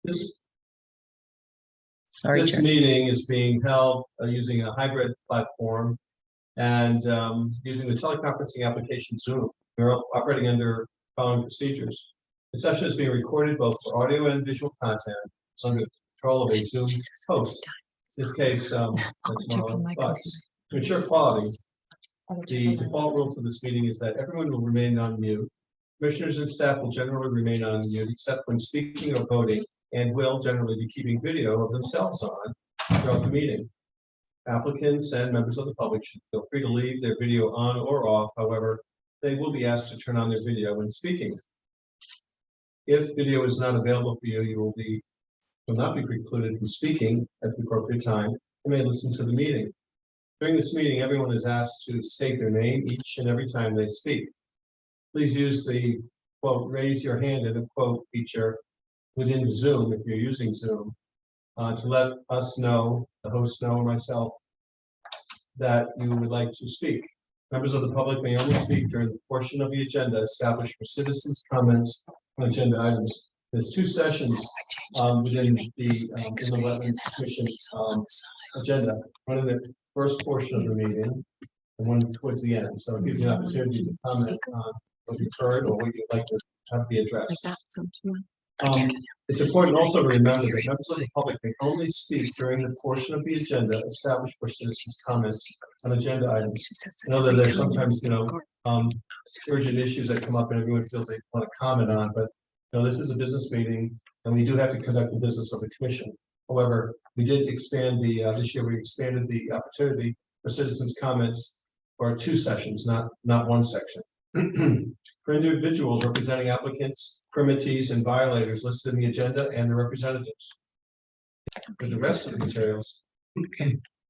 This Sorry, This Chair. meeting is being held using a hybrid platform and using the teleconferencing application Zoom. We're operating under following procedures. The session is being recorded both for audio and visual content. It's under the control of a Zoom host. In this case, that's Marla. But to ensure quality, the default rule for this meeting is that everyone will remain on mute. Commissioners and staff will generally remain on mute except when speaking or voting, and will generally be keeping video of themselves on throughout the meeting. Applicants and members of the public should feel free to leave their video on or off. However, they will be asked to turn on their video when speaking. If video is not available for you, you will not be precluded from speaking at the appropriate time and may listen to the meeting. During this meeting, everyone is asked to state their name each and every time they speak. Please use the quote, raise your hand in a quote feature within Zoom, if you're using Zoom, to let us know, the host know, or myself, that you would like to speak. Members of the public may only speak during the portion of the agenda established for citizens' comments on agenda items. There's two sessions within the Wetlands Commission agenda. One in the first portion of the meeting and one towards the end. So it gives you an opportunity to comment on what you've heard or what you'd like to have be addressed. It's important also to remember that members of the public may only speak during the portion of the agenda established for citizens' comments on agenda items. I know that there's sometimes, urgent issues that come up and everyone feels they want to comment on, but this is a business meeting and we do have to conduct the business of the commission. However, we did expand this year we expanded the opportunity for citizens' comments for 2 sessions, not 1 section. For individuals representing applicants, permittees, and violators listed in the agenda and the representatives. For the rest of the materials,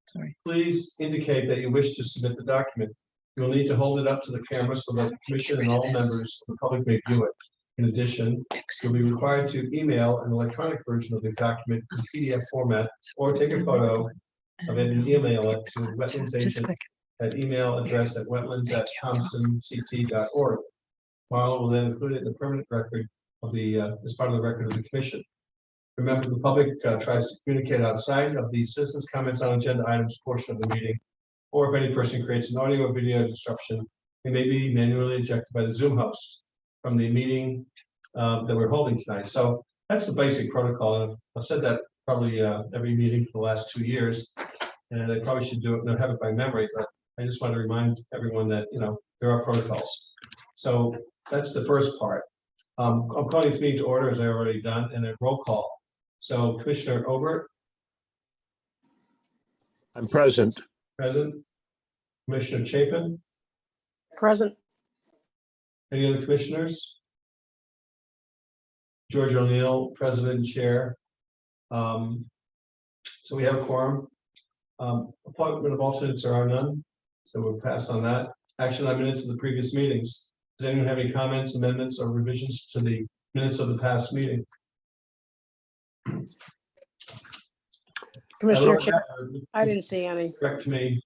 Sorry. Please indicate that you wish to submit the document. You will need to hold it up to the camera so that the commission and all members of the public may view it. In addition, you'll be required to email an electronic version of the document in PDF format or take a photo of it and email it to Wetlands agent at email address at wetlands@thompsonct.org. Marla will then include it in the permanent record of the as part of the record of the commission. Remember, the public tries to communicate outside of the citizens' comments on agenda items portion of the meeting, or if any person creates an audio or video disruption, it may be manually ejected by the Zoom host from the meeting that we're holding tonight. So that's the basic protocol. I've said that probably every meeting for the last 2 years, and I probably should do it, not have it by memory, but I just want to remind everyone that there are protocols. So that's the first part. I'm calling this meeting to order as I already done, and a roll call. So Commissioner Obert. I'm present. Present. Commissioner Chapin. Present. Any other commissioners? George O'Neill, President and Chair. So we have a quorum. Appointment of alternates, there are none. So we'll pass on that. Action on minutes of the previous meetings. Does anyone have any comments, amendments, or revisions to the minutes of the past meeting? Commissioner Chair, I didn't see any. Correct to me,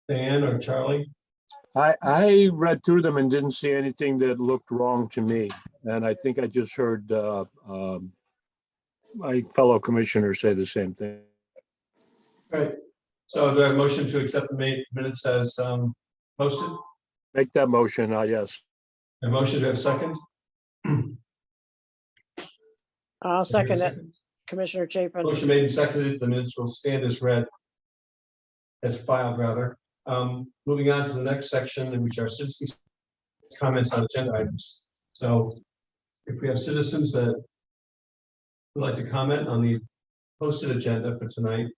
Dan or Charlie? I read through them and didn't see anything that looked wrong to me. And I think I just heard my fellow commissioner say the same thing. Right. So do I have a motion to accept the minutes as posted? Make that motion, yes. A motion to have second? I'll second it. Commissioner Chapin. Motion made and seconded. The minutes will stand as read, as filed rather. Moving on to the next section, in which are citizens' comments on agenda items. So if we have citizens that would like to comment on the posted agenda for tonight,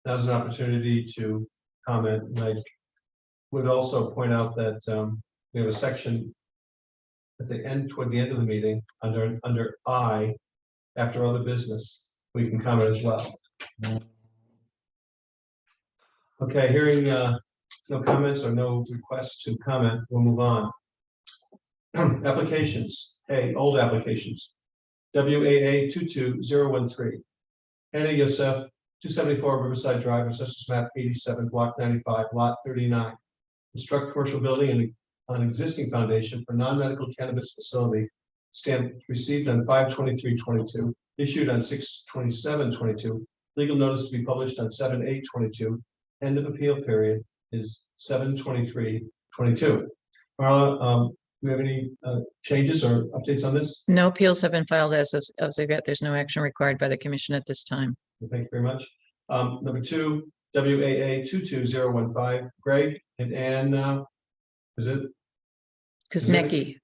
now's an opportunity to comment. And I would also point out that we have a section at the end, toward the end of the meeting, under I, after other business, we can comment as well. Okay, hearing no comments or no requests to comment, we'll move on. Applications. Old applications. WAA 22013. Anna Yosef, 274 Riverside Drive, Assessors Map 87, Block 95, Lot 39. Construct commercial building on existing foundation for non-medical cannabis facility. Stamp received on 5/23/22. issued on 6/27/22. Legal notice to be published on 7/8/22. End of appeal period is 7/23/22. Marla, do we have any changes or updates on this? No appeals have been filed as of yet. There's no action required by the commission at this time. Thank you very much. Number 2, WAA 22015, Greg and Ann, is it Kuznecki.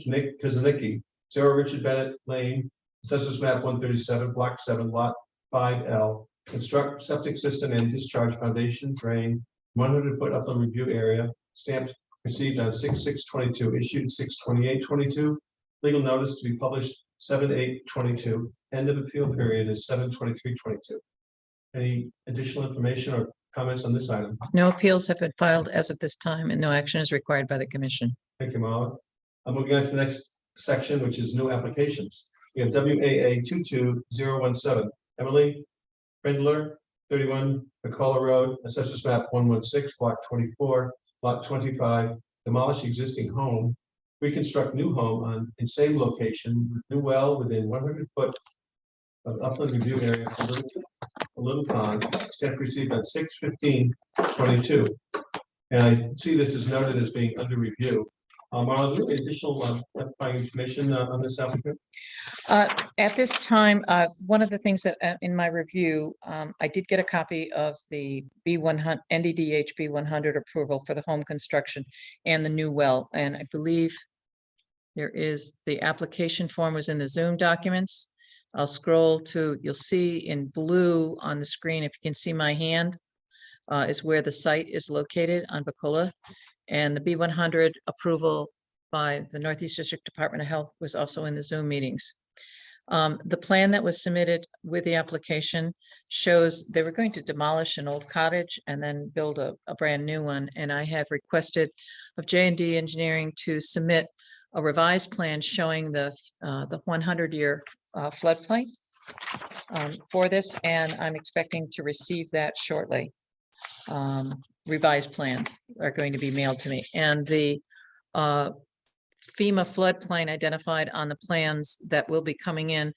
Nick Kazanicki, 0 Richard Bennett Lane, Assessors Map 137, Block 7, Lot 5L. Construct septic system and discharge foundation drain, 100-foot upland review area, stamped, received on 6/6/22, issued 6/28/22. Legal notice to be published 7/8/22. End of appeal period is 7/23/22. Any additional information or comments on this item? No appeals have been filed as of this time, and no action is required by the commission. Thank you, Marla. I'm moving on to the next section, which is new applications. We have WAA 22017, Emily Brindler, 31 McCullough Road, Assessors Map 116, Block 24, Lot 25, demolish existing home, reconstruct new home on in same location, with new well within 100 foot of upland review area, a little pond, staff received on 6/15/22. And I see this is noted as being under review. Marla, do you have any additional information on this applicant? At this time, one of the things that in my review, I did get a copy of the B100 NDDH B100 approval for the home construction and the new well. And I believe there is the application form was in the Zoom documents. I'll scroll to, you'll see in blue on the screen, if you can see my hand, is where the site is located on Bacola. And the B100 approval by the Northeast District Department of Health was also in the Zoom meetings. The plan that was submitted with the application shows they were going to demolish an old cottage and then build a brand new one. And I have requested of J&D Engineering to submit a revised plan showing the 100-year floodplain for this, and I'm expecting to receive that shortly. Revised plans are going to be mailed to me, and the FEMA floodplain identified on the plans that will be coming in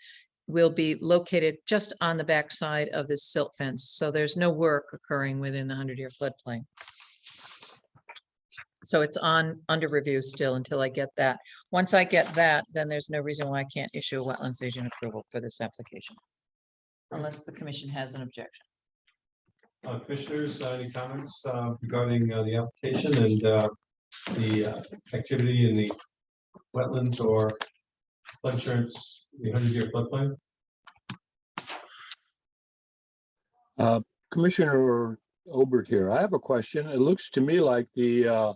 will be located just on the back side of this silt fence. So there's no work occurring within the 100-year floodplain. So it's under review still until I get that. Once I get that, then there's no reason why I can't issue a wetlands agent approval for this application, unless the commission has an objection. Commissioners, any comments regarding the application and the activity in the wetlands or flood insurance, the 100-year floodplain? Commissioner Obert here. I have a question. It looks to me like the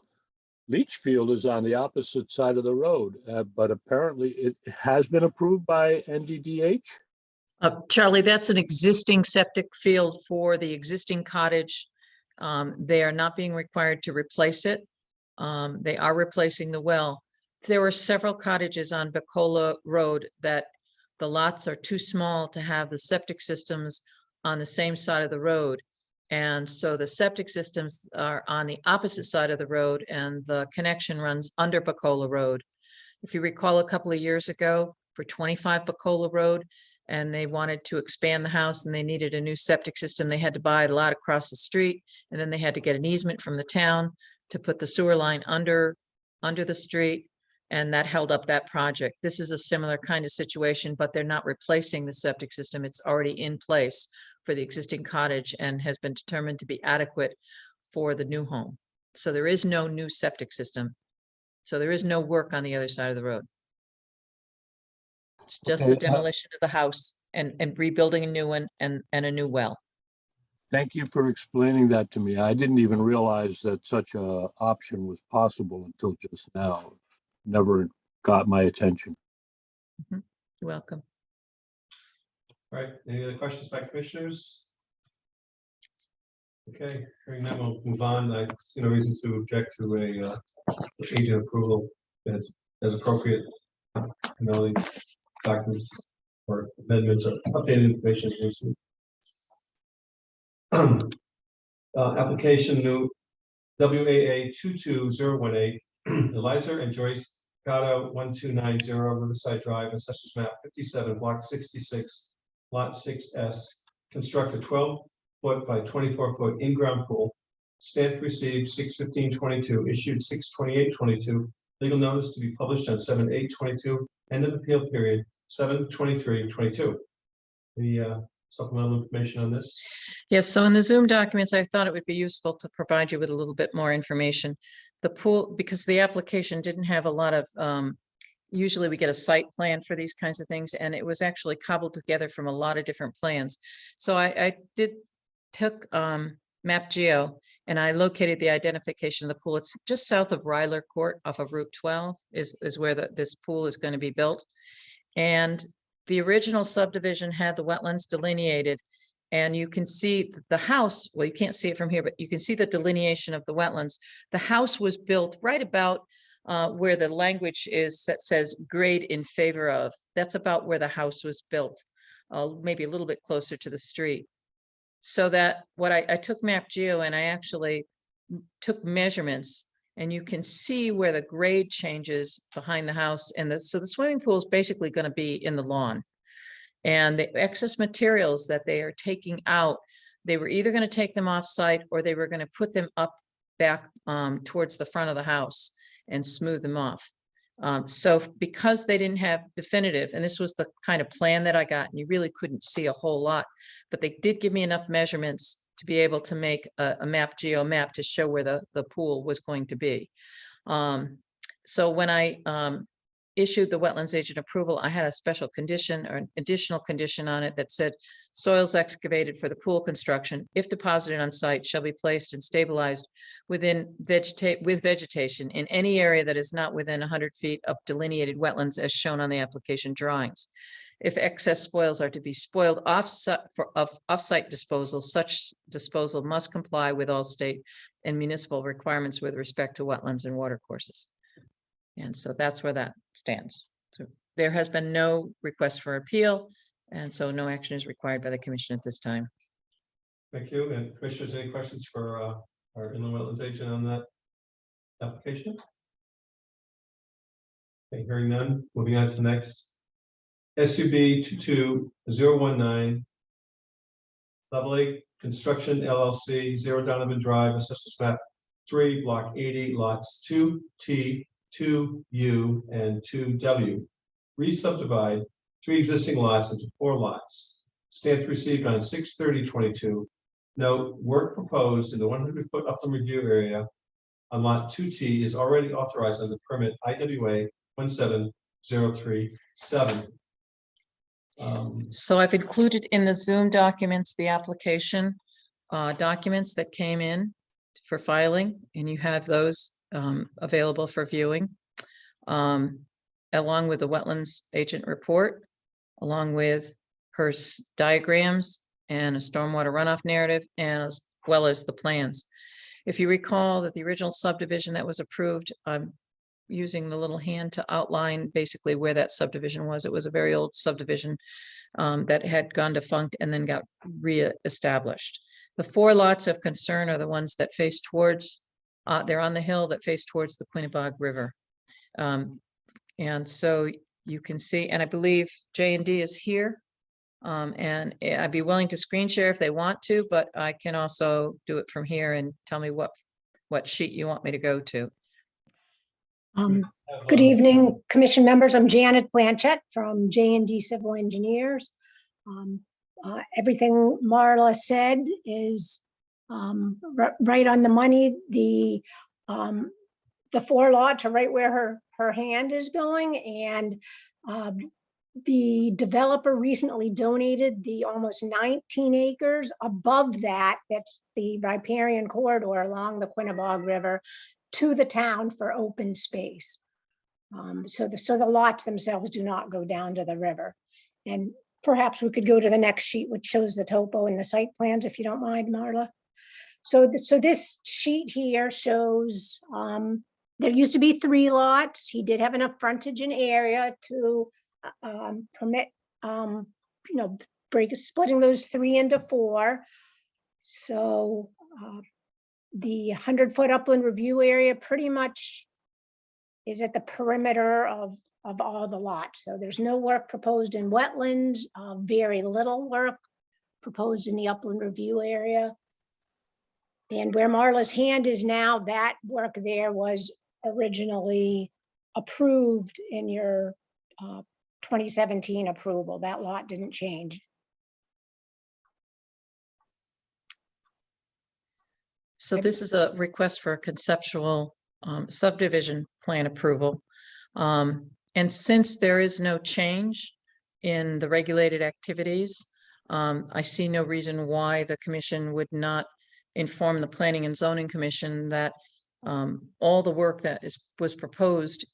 leach field is on the opposite side of the road, but apparently it has been approved by NDDH. Charlie, that's an existing septic field for the existing cottage. They are not being required to replace it. They are replacing the well. There were several cottages on Bacola Road that the lots are too small to have the septic systems on the same side of the road. And so the septic systems are on the opposite side of the road, and the connection runs under Bacola Road. If you recall, a couple of years ago for 25 Bacola Road, and they wanted to expand the house and they needed a new septic system, they had to buy a lot across the street, and then they had to get an easement from the town to put the sewer line under the street, and that held up that project. This is a similar kind of situation, but they're not replacing the septic system. It's already in place for the existing cottage and has been determined to be adequate for the new home. So there is no new septic system. So there is no work on the other side of the road. It's just Okay, the demolition of the house and rebuilding a new one and a new well. Thank you for explaining that to me. I didn't even realize that such a option was possible until just now. Never got my attention. You're welcome. All right, any other questions by commissioners? Okay, hearing none, we'll move on. I see no reason to object to a agent approval as appropriate. The documents or amendments or updated information. Application new WAA 22018, Eliza and Joyce Mercado 1290 Riverside Drive, Assessors Map 57, Block 66, Lot 6S. Construct a 12-foot by 24-foot in-ground pool. Stamp received 6/15/22, issued 6/28/22. Legal notice to be published on 7/8/22. End of appeal period 7/23/22. The supplemental information on this. Yes, so in the Zoom documents, I thought it would be useful to provide you with a little bit more information. The pool, because the application didn't have a lot of, usually we get a site plan for these kinds of things, and it was actually cobbled together from a lot of different plans. So I took Map Geo and I located the identification of the pool. It's just south of Ryler Court off of Route 12 is where this pool is going to be built. And the original subdivision had the wetlands delineated, and you can see the house, well, you can't see it from here, but you can see the delineation of the wetlands. The house was built right about where the language is that says grade in favor of. That's about where the house was built, maybe a little bit closer to the street. So that what I took Map Geo and I actually took measurements, and you can see where the grade changes behind the house. And so the swimming pool is basically going to be in the lawn. And the excess materials that they are taking out, they were either going to take them off site or they were going to put them up back towards the front of the house and smooth them off. So because they didn't have definitive, and this was the kind of plan that I got, and you really couldn't see a whole lot, but they did give me enough measurements to be able to make a Map Geo map to show where the pool was going to be. So when I issued the wetlands agent approval, I had a special condition or an additional condition on it that said soils excavated for the pool construction, if deposited on site, shall be placed and stabilized with vegetation in any area that is not within 100 feet of delineated wetlands as shown on the application drawings. If excess spoils are to be spoiled off-site disposal, such disposal must comply with all state and municipal requirements with respect to wetlands and watercourses. And so that's where that stands. So there has been no request for appeal, and so no action is required by the commission at this time. Thank you. And commissioners, any questions for our inland wetlands agent on that application? Okay, hearing none, moving on to the next. SUB 22019 Lovely Construction LLC, 0 Donovan Drive, Assessors Map 3, Block 80, Lots 2T, 2U, and 2W. Re-subdivide 3 existing lots into 4 lots. Stamped received on 6/30/22. Note, work proposed in the 100-foot upland review area on Lot 2T is already authorized under permit IWA 17037. So I've included in the Zoom documents, the application documents that came in for filing, and you have those available for viewing, along with the wetlands agent report, along with her diagrams and a stormwater runoff narrative, as well as the plans. If you recall that the original subdivision that was approved, I'm using the little hand to outline basically where that subdivision was. It was a very old subdivision that had gone defunct and then got re-established. The 4 lots of concern are the ones that face towards, they're on the hill that face towards the Quinnebog River. And so you can see, and I believe J&D is here. And I'd be willing to screen share if they want to, but I can also do it from here and tell me what sheet you want me to go to. Good evening, commission members. I'm Janet Blanchett from J&D Civil Engineers. Everything Marla said is right on the money. The 4 lots are right where her hand is going, and the developer recently donated the almost 19 acres above that. That's the riparian corridor along the Quinnebog River to the town for open space. So the lots themselves do not go down to the river. And perhaps we could go to the next sheet, which shows the topo and the site plans, if you don't mind, Marla. So this sheet here shows there used to be 3 lots. He did have enough frontage and area to permit, splitting those 3 into 4. So the 100-foot upland review area pretty much is at the perimeter of all the lots. So there's no work proposed in wetlands, very little work proposed in the upland review area. And where Marla's hand is now, that work there was originally approved in your 2017 approval. That lot didn't change. So this is a request for a conceptual subdivision plan approval. And since there is no change in the regulated activities, I see no reason why the commission would not inform the Planning and Zoning Commission that all the work that was proposed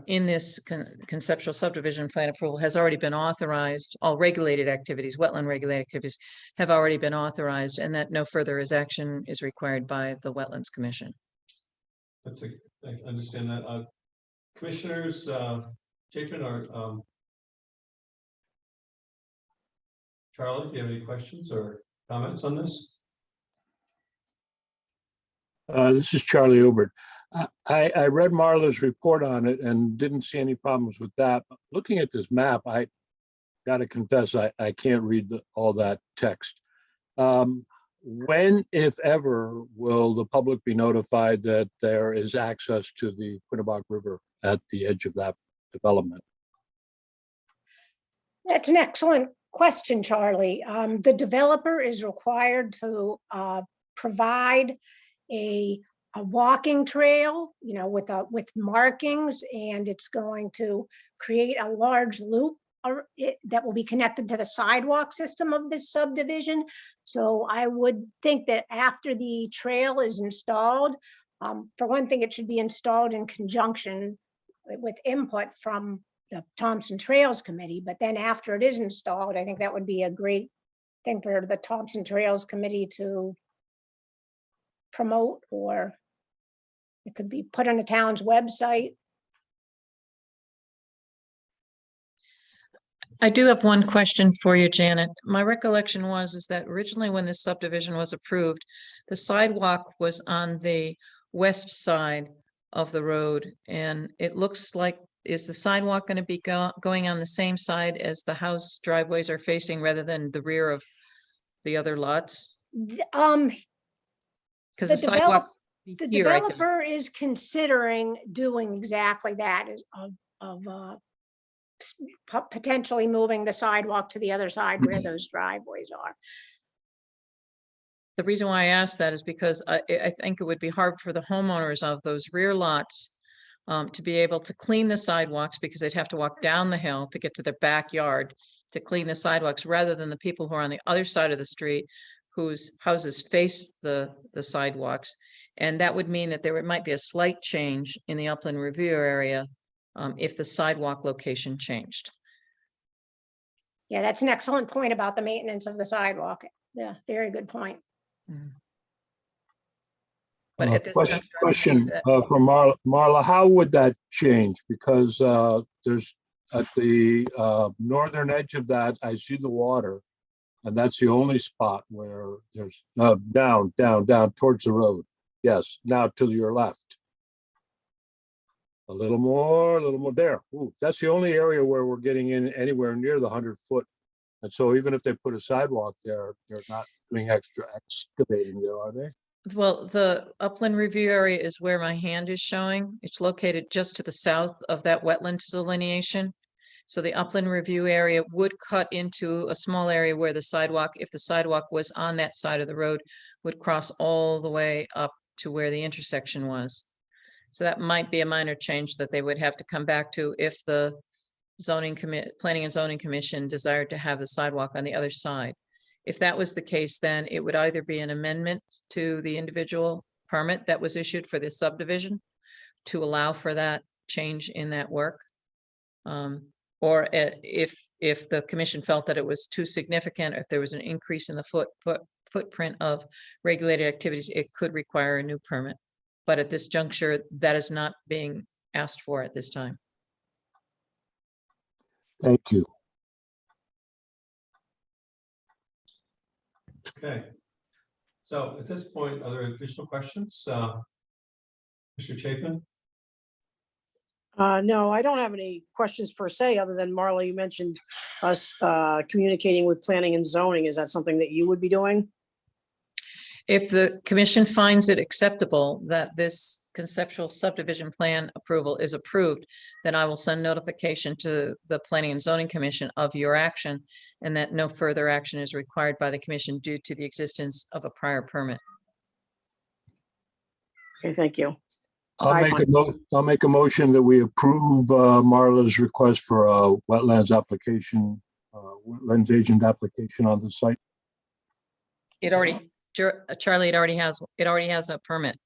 in this conceptual subdivision plan approval has already been authorized. All regulated activities, wetland regulated activities, have already been authorized, and that no further action is required by the Wetlands Commission. I understand that. Commissioners, Chapin or Charlie, do you have any questions or comments on this? This is Charlie Obert. I read Marla's report on it and didn't see any problems with that. Looking at this map, I got to confess, I can't read all that text. When, if ever, will the public be notified that there is access to the Quinnebog River at the edge of that development? That's an excellent question, Charlie. The developer is required to provide a walking trail, with markings, and it's going to create a large loop that will be connected to the sidewalk system of this subdivision. So I would think that after the trail is installed, for one thing, it should be installed in conjunction with input from the Thompson Trails Committee. But then after it is installed, I think that would be a great thing for the Thompson Trails Committee to promote, or it could be put on the town's website. I do have one question for you, Janet. My recollection is that originally when this subdivision was approved, the sidewalk was on the west side of the road, and it looks like, is the sidewalk going to be going on the same side as the house driveways are facing rather than the rear of the other lots? Because the sidewalk The here, I think. developer is considering doing exactly that, potentially moving the sidewalk to the other side where those driveways are. The reason why I asked that is because I think it would be hard for the homeowners of those rear lots to be able to clean the sidewalks, because they'd have to walk down the hill to get to their backyard to clean the sidewalks, rather than the people who are on the other side of the street whose houses face the sidewalks. And that would mean that there might be a slight change in the upland review area if the sidewalk location changed. Yeah, that's an excellent point about the maintenance of the sidewalk. Yeah, very good point. But at this juncture, I don't see Question that. from Marla, how would that change? Because there's at the northern edge of that, I see the water, and that's the only spot where there's down towards the road. Yes, now to your left. A little more there. Ooh, that's the only area where we're getting in anywhere near the 100-foot. And so even if they put a sidewalk there, they're not doing extra excavating there, are they? Well, the upland review area is where my hand is showing. It's located just to the south of that wetlands delineation. So the upland review area would cut into a small area where the sidewalk, if the sidewalk was on that side of the road, would cross all the way up to where the intersection was. So that might be a minor change that they would have to come back to if the Planning and Zoning Commission desired to have the sidewalk on the other side. If that was the case, then it would either be an amendment to the individual permit that was issued for this subdivision to allow for that change in that work. Or if the commission felt that it was too significant, if there was an increase in the footprint of regulated activities, it could require a new permit. But at this juncture, that is not being asked for at this time. Thank you. Okay. So at this point, are there additional questions? Mr. Chapin? No, I don't have any questions per se, other than Marla, you mentioned us communicating with planning and zoning. Is that something that you would be doing? If the commission finds it acceptable that this conceptual subdivision plan approval is approved, then I will send notification to the Planning and Zoning Commission of your action and that no further action is required by the commission due to the existence of a prior permit. Okay, thank you. I'll I make a motion that we approve Marla's request for a wetlands application, wetlands agent application on the site. It already, Charlie, it already has a permit.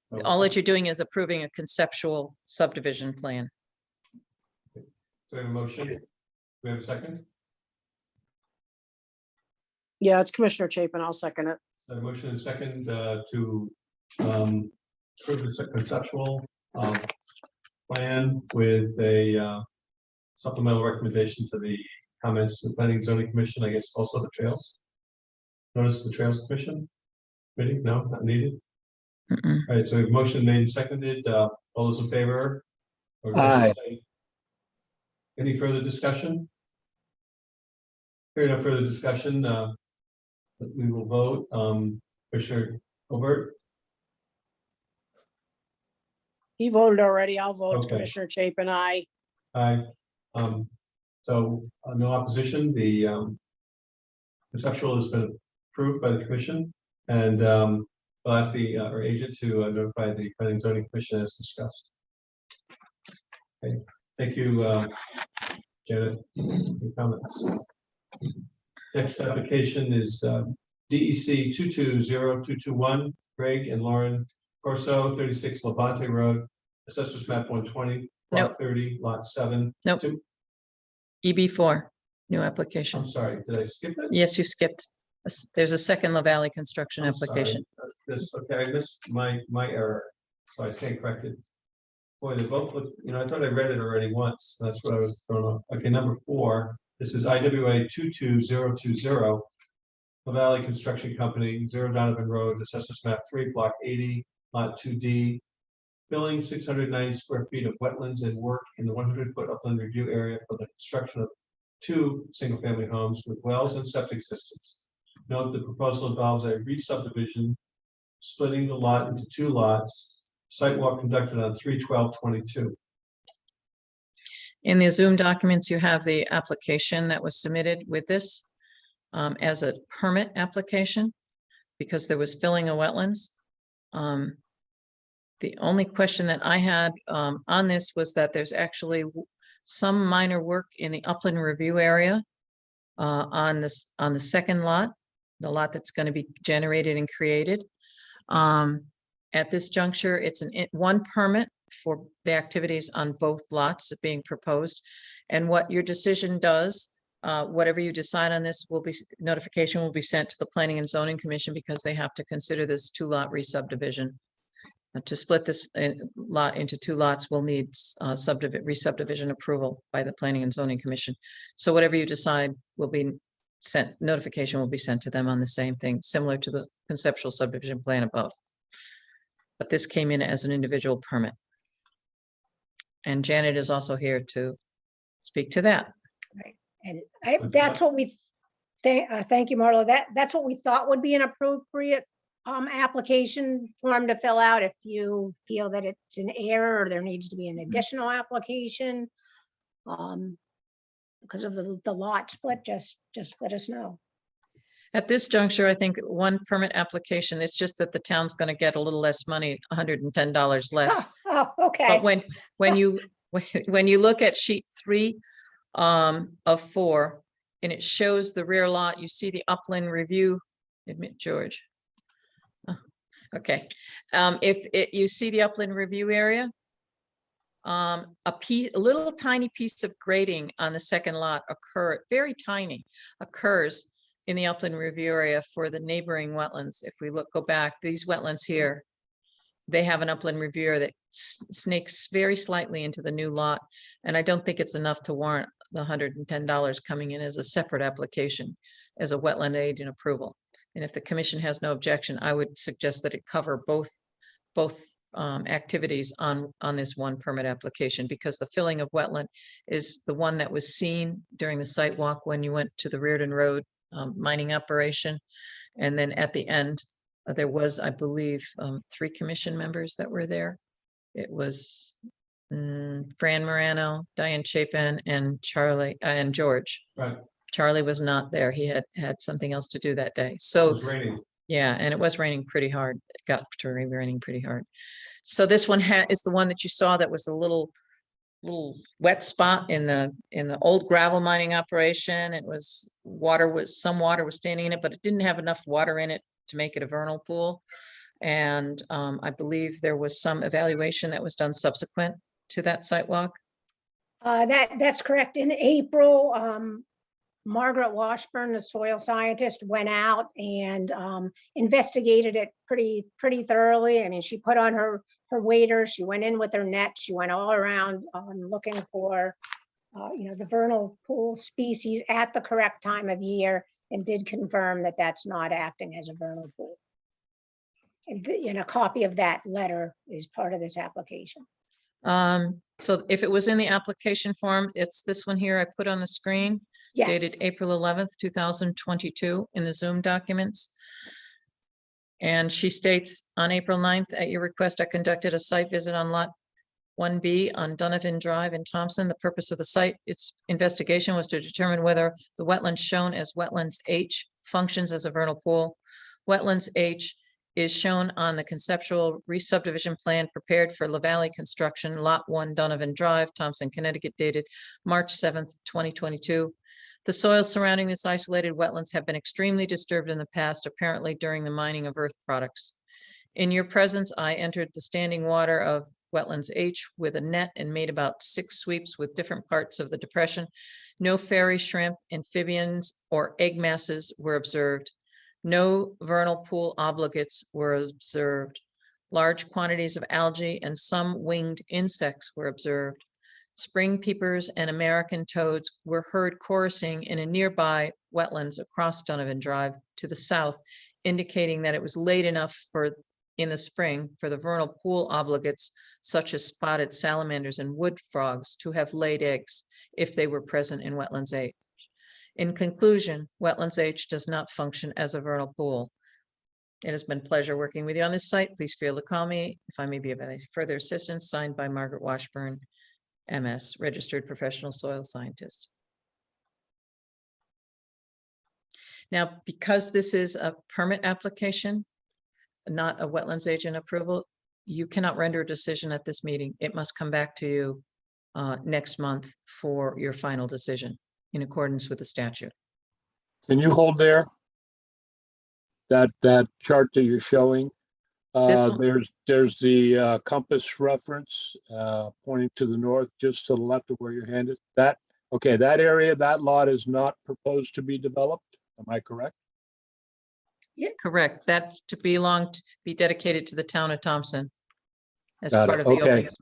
So, All that you're doing is approving a conceptual subdivision plan. do we have a motion? Do we have a second? Yeah, it's Commissioner Chapin. I'll second it. A motion and second to approve the conceptual plan with a supplemental recommendation to the comments to the Planning and Zoning Commission, I guess also the Trails. Notice the Trails Commission? Ready? No, not needed. Mm-mm. All right, so we have motion made and seconded. All those in favor? Or I should say, any further discussion? Hearing no further discussion, we will vote. Commissioner Colbert, He voted already. I'll vote. It's Okay. Commissioner Chapin, aye. aye. So no opposition. The conceptual has been approved by the commission, and I'll ask our agent to notify the Planning and Zoning Commission as discussed. Okay, thank you, Janet. Your comments. Next application is DEC 220221, Greg and Lauren Corso, 36 Levante Road, Assessors Map 120, Block Nope. 30, Lot 7. Nope. Two- EB4, new I'm application. sorry, did I skip it? Yes, you skipped. There's a second La Valley construction I'm sorry. application. Okay, I missed my error, so I stand corrected. Boy, they both look, I thought I read it already once. That's what I was thrown off. Okay, number 4, this is IWA 22020, La Valley Construction Company, 0 Donovan Road, Assessors Map 3, Block 80, Lot 2D. Filling 690 square feet of wetlands and work in the 100-foot upland review area for the construction of 2 single-family homes with wells and septic systems. Note the proposal involves a re-subdivision, splitting the lot into 2 lots. Site walk conducted on 3/12/22. In the Zoom documents, you have the application that was submitted with this as a permit application because there was filling of wetlands. The only question that I had on this was that there's actually some minor work in the upland review area on the second lot, the lot that's going to be generated and created. At this juncture, it's one permit for the activities on both lots being proposed. And what your decision does, whatever you decide on this, notification will be sent to the Planning and Zoning Commission because they have to consider this 2-lot re-subdivision. To split this lot into 2 lots will need re-subdivision approval by the Planning and Zoning Commission. So whatever you decide will be sent, notification will be sent to them on the same thing, similar to the conceptual subdivision plan above. But this came in as an individual permit. And Janet is also here to speak to that. Right. And that's what we, thank you, Marla. That's what we thought would be an appropriate application form to fill out if you feel that it's an error or there needs to be an additional application. Because of the lot split, just let us know. At this juncture, I think one permit application, it's just that the town's going to get a little less money, $110 less. Oh, okay. But when you look at sheet 3 of 4, and it shows the rear lot, you see the upland review. Admit George. Oh, okay. You see the upland review area, a little tiny piece of grading on the second lot very tiny, occurs in the upland review area for the neighboring wetlands. If we go back, these wetlands here, they have an upland review area that snakes very slightly into the new lot. And I don't think it's enough to warrant the $110 coming in as a separate application as a wetland agent approval. And if the commission has no objection, I would suggest that it cover both activities on this one permit application, because the filling of wetland is the one that was seen during the site walk when you went to the Reardon Road mining operation. And then at the end, there was, I believe, 3 commission members that were there. It was Fran Morano, Diane Chapin, and Charlie and George. Right. Charlie was not there. He had something else to do that day. It So was raining. yeah, and it was raining pretty hard. It got to raining pretty hard. So this one is the one that you saw that was a little wet spot in the old gravel mining operation. It was some water was standing in it, but it didn't have enough water in it to make it a vernal pool. And I believe there was some evaluation that was done subsequent to that site walk. That's correct. In April, Margaret Washburn, the soil scientist, went out and investigated it pretty thoroughly. I mean, she put on her waders, she went in with her net, she went all around looking for, the vernal pool species at the correct time of year, and did confirm that that's not acting as a vernal pool. And a copy of that letter is part of this application. So if it was in the application form, it's this one here I put on the screen, Yes, dated April 11th, 2022 in the Zoom documents. And she states, on April 9th, at your request, I conducted a site visit on lot 1B on Donovan Drive in Thompson. The purpose of the site, its investigation was to determine whether the wetland shown as Wetlands H functions as a vernal pool. Wetlands H is shown on the conceptual re-subdivision plan prepared for La Valley Construction, Lot 1, Donovan Drive, Thompson, Connecticut, dated March 7th, 2022. The soils surrounding this isolated wetlands have been extremely disturbed in the past, apparently during the mining of earth products. In your presence, I entered the standing water of Wetlands H with a net and made about 6 sweeps with different parts of the depression. No fairy shrimp, amphibians, or egg masses were observed. No vernal pool obligates were observed. Large quantities of algae and some winged insects were observed. Spring peepers and American toads were heard chorusing in a nearby wetlands across Donovan Drive to the south, indicating that it was late enough in the spring for the vernal pool obligates, such as spotted salamanders and wood frogs, to have laid eggs if they were present in Wetlands H. In conclusion, Wetlands H does not function as a vernal pool. It has been a pleasure working with you on this site. Please feel to call me if I may be of any further assistance. Signed by Margaret Washburn, MS, Registered Professional Soil Scientist. Now, because this is a permit application, not a wetlands agent approval, you cannot render a decision at this meeting. It must come back to you next month for your final decision in accordance with the statute. Can you hold there? That chart that you're showing, This one? there's the compass reference pointing to the north, just to the left of where your hand is. That area, that lot is not proposed to be developed. Am I correct? Correct. That's to be dedicated to the town of Thompson as Got part it. of the open Okay. space.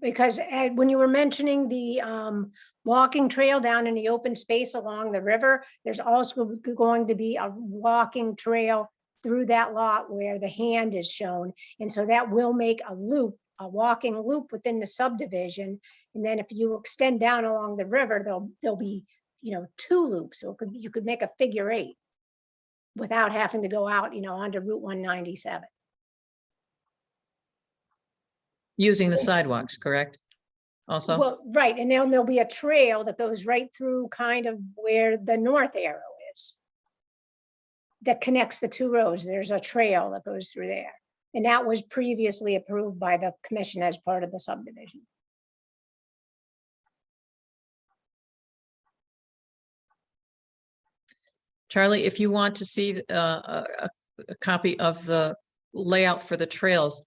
because Ed, when you were mentioning the walking trail down in the open space along the river, there's also going to be a walking trail through that lot where the hand is shown. And so that will make a loop, a walking loop within the subdivision. And then if you extend down along the river, there'll be, 2 loops. So you could make a figure 8 without having to go out, onto Route 197. Using the sidewalks, correct? Also, Well, right, and then there'll be a trail that goes right through kind of where the north arrow is. That connects the 2 roads. There's a trail that goes through there. And that was previously approved by the commission as part of the subdivision. Charlie, if you want to see a copy of the layout for the trails,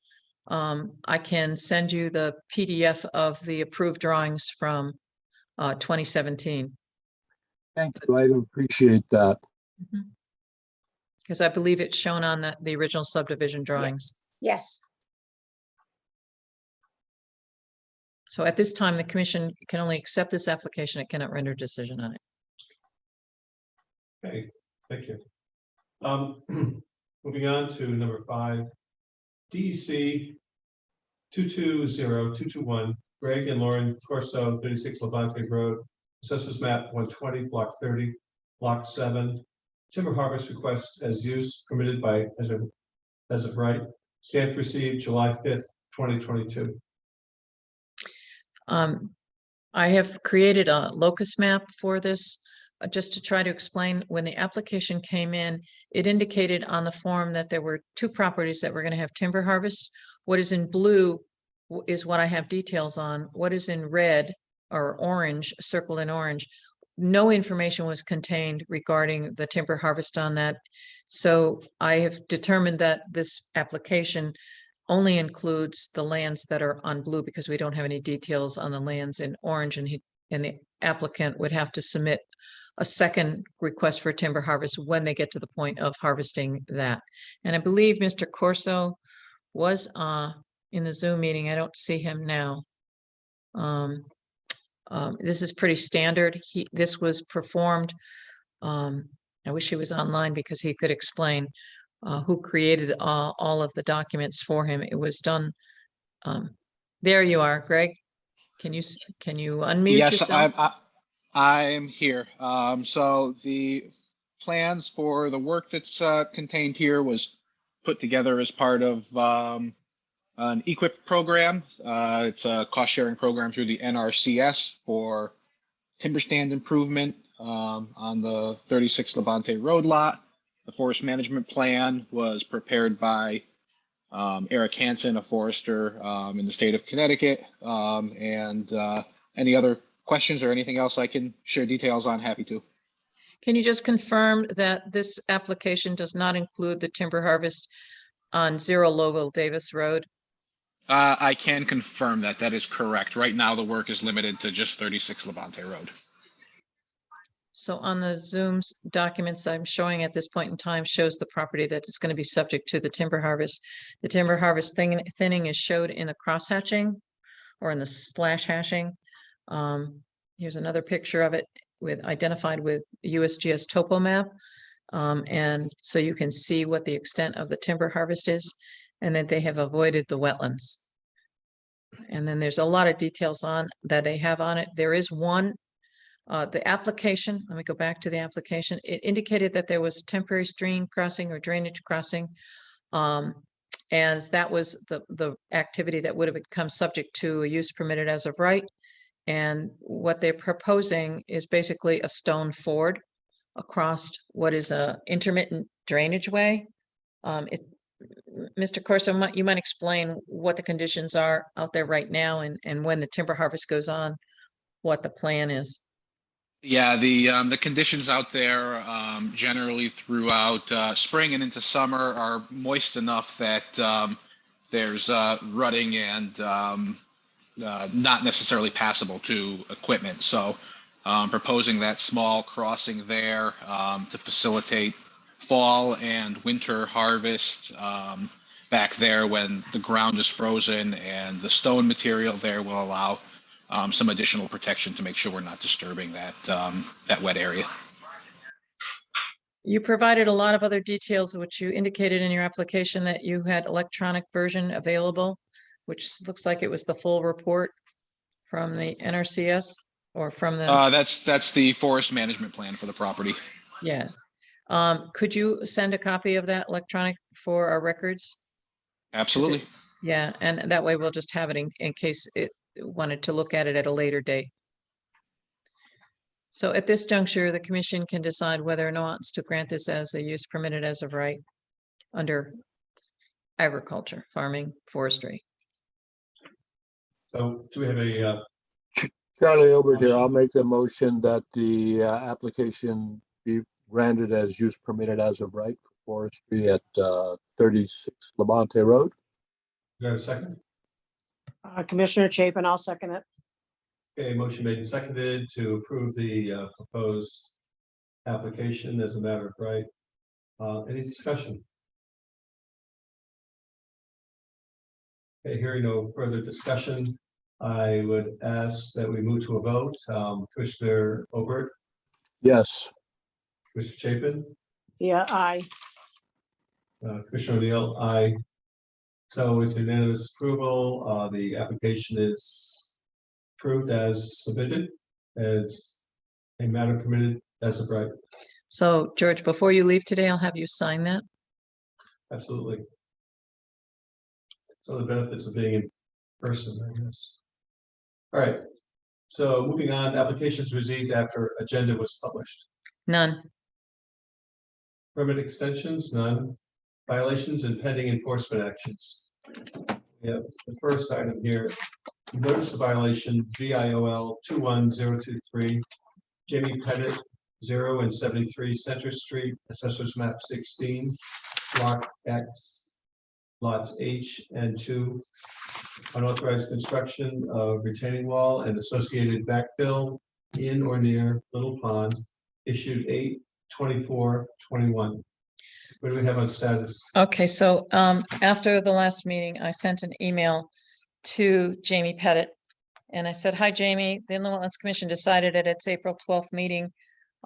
I can send you the PDF of the approved drawings from 2017. Thank you. I appreciate that. Because I believe it's shown on the original subdivision drawings. Yes, So at this time, the commission can only accept this application. It cannot render a decision on it. Okay, thank you. Moving on to number 5, DEC 220221, Greg and Lauren Corso, 36 Levante Road, Assessors Map 120, Block 30, Block 7. Timber harvest request as use permitted by as of right. Stamp received July 5th, 2022. I have created a locus map for this, just to try to explain. When the application came in, it indicated on the form that there were two properties that were going to have timber harvest. What is in blue is what I have details on. What is in red or orange, circled in orange, no information was contained regarding the timber harvest on that. So I have determined that this application only includes the lands that are on blue, because we don't have any details on the lands in orange, and the applicant would have to submit a second request for timber harvest when they get to the point of harvesting that. And I believe Mr. Corso was in the Zoom meeting. I don't see him now. This is pretty standard. This was performed. I wish he was online because he could explain who created all of the documents for him. It was done. There you are, Greg. Can you unmute Yes, yourself? I'm here. So the plans for the work that's contained here was put together as part of an EQIP program. It's a cost-sharing program through the NRCS for timber stand improvement on the 36 Levante Road lot. The forest management plan was prepared by Eric Hansen, a forester in the state of Connecticut. Any other questions or anything else I can share details on, happy to. Can you just confirm that this application does not include the timber harvest on 0 Lowell Davis Road? I can confirm that that is correct. Right now, the work is limited to just 36 Levante Road. So on the Zoom's documents I'm showing at this point in time shows the property that is going to be subject to the timber harvest. The timber harvest thinning is showed in the cross hatching or in the slash hashing. Here's another picture of it identified with USGS topo map. And so you can see what the extent of the timber harvest is, and that they have avoided the wetlands. And then there's a lot of details on that they have on it. There is one, the application, let me go back to the application. It indicated that there was temporary stream crossing or drainage crossing. And that was the activity that would have become subject to a use permitted as of right. And what they're proposing is basically a stone ford across what is a intermittent drainage way. Mr. Corso, you might explain what the conditions are out there right now, and when the timber harvest goes on, what the plan is. Yeah, the conditions out there generally throughout spring and into summer are moist enough that there's rutting and not necessarily passable to equipment. So proposing that small crossing there to facilitate fall and winter harvest back there when the ground is frozen, and the stone material there will allow some additional protection to make sure we're not disturbing that wet area. You provided a lot of other details, which you indicated in your application that you had electronic version available, which looks like it was the full report from the NRCS or from the. That's the forest management plan for the property. Yeah. Could you send a copy of that electronic for our records? Absolutely. Yeah, and that way we'll just have it in case it wanted to look at it at a later date. So at this juncture, the commission can decide whether or not to grant this as a use permitted as of right under agriculture, farming, forestry. So do we have a Charlie Obert here. I'll make the motion that the application be granted as use permitted as of right for forestry at 36 Levante Road. do I have a second? Commissioner Chapin, I'll second it. Okay, motion made and seconded to approve the proposed application as a matter of right. Any discussion? Okay, hearing no further discussion, I would ask that we move to a vote. Commissioner Obert, Yes. Commissioner Chapin, Yeah, aye. Commissioner O'Neill, aye. So it's unanimous approval. The application is approved as submitted, as a matter permitted as of right. So George, before you leave today, I'll have you sign that. Absolutely. So the benefits of being in person, I guess. All right. So moving on, applications received after agenda was published. None. Permit extensions, none. Violations and pending enforcement actions. We have the first item here. Notice of violation VIOL 21023, Jamie Pettit, 0 and 73 Center Street, Assessors Map 16, Block X, lots H and 2. Unauthorized construction of retaining wall and associated backfill in or near Little Pond, issued 8/24/21. What do we have on status? Okay, so after the last meeting, I sent an email to Jamie Pettit. And I said, hi, Jamie, the Inland Wetlands Commission decided at its April 12th meeting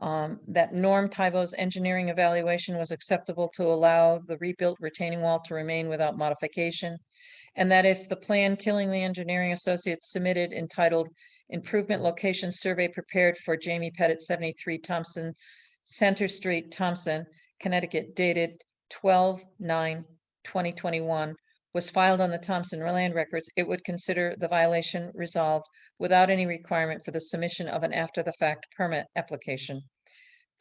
that Norm Tybo's engineering evaluation was acceptable to allow the rebuilt retaining wall to remain without modification. And that if the plan Killingly Engineering Associates submitted entitled Improvement Location Survey prepared for Jamie Pettit, 73 Thompson Center Street, Thompson, Connecticut, dated 12/9/2021, was filed on the Thompson land records, it would consider the violation resolved without any requirement for the submission of an after-the-fact permit application.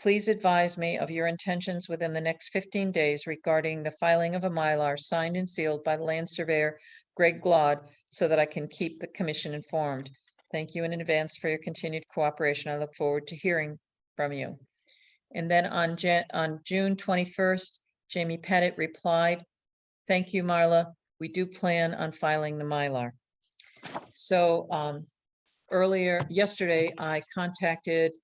Please advise me of your intentions within the next 15 days regarding the filing of a Mylar signed and sealed by the land surveyor, Greg Glod, so that I can keep the commission informed. Thank you in advance for your continued cooperation. I look forward to hearing from you. And then on June 21st, Jamie Pettit replied, thank you, Marla. We do plan on filing the Mylar. So yesterday, I contacted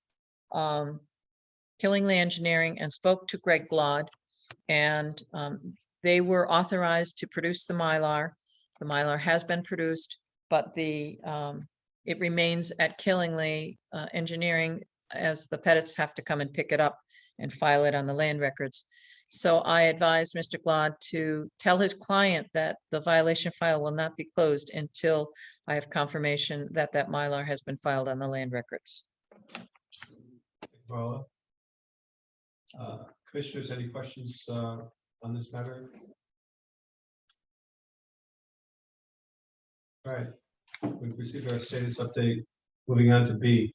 Killingly Engineering and spoke to Greg Glod, and they were authorized to produce the Mylar. The Mylar has been produced, but it remains at Killingly Engineering, as the Pettits have to come and pick it up and file it on the land records. So I advised Mr. Glod to tell his client that the violation file will not be closed until I have confirmation that that Mylar has been filed on the land records. Marla? Commissioners, any questions on this matter? All right, we've received our status update. Moving on to B.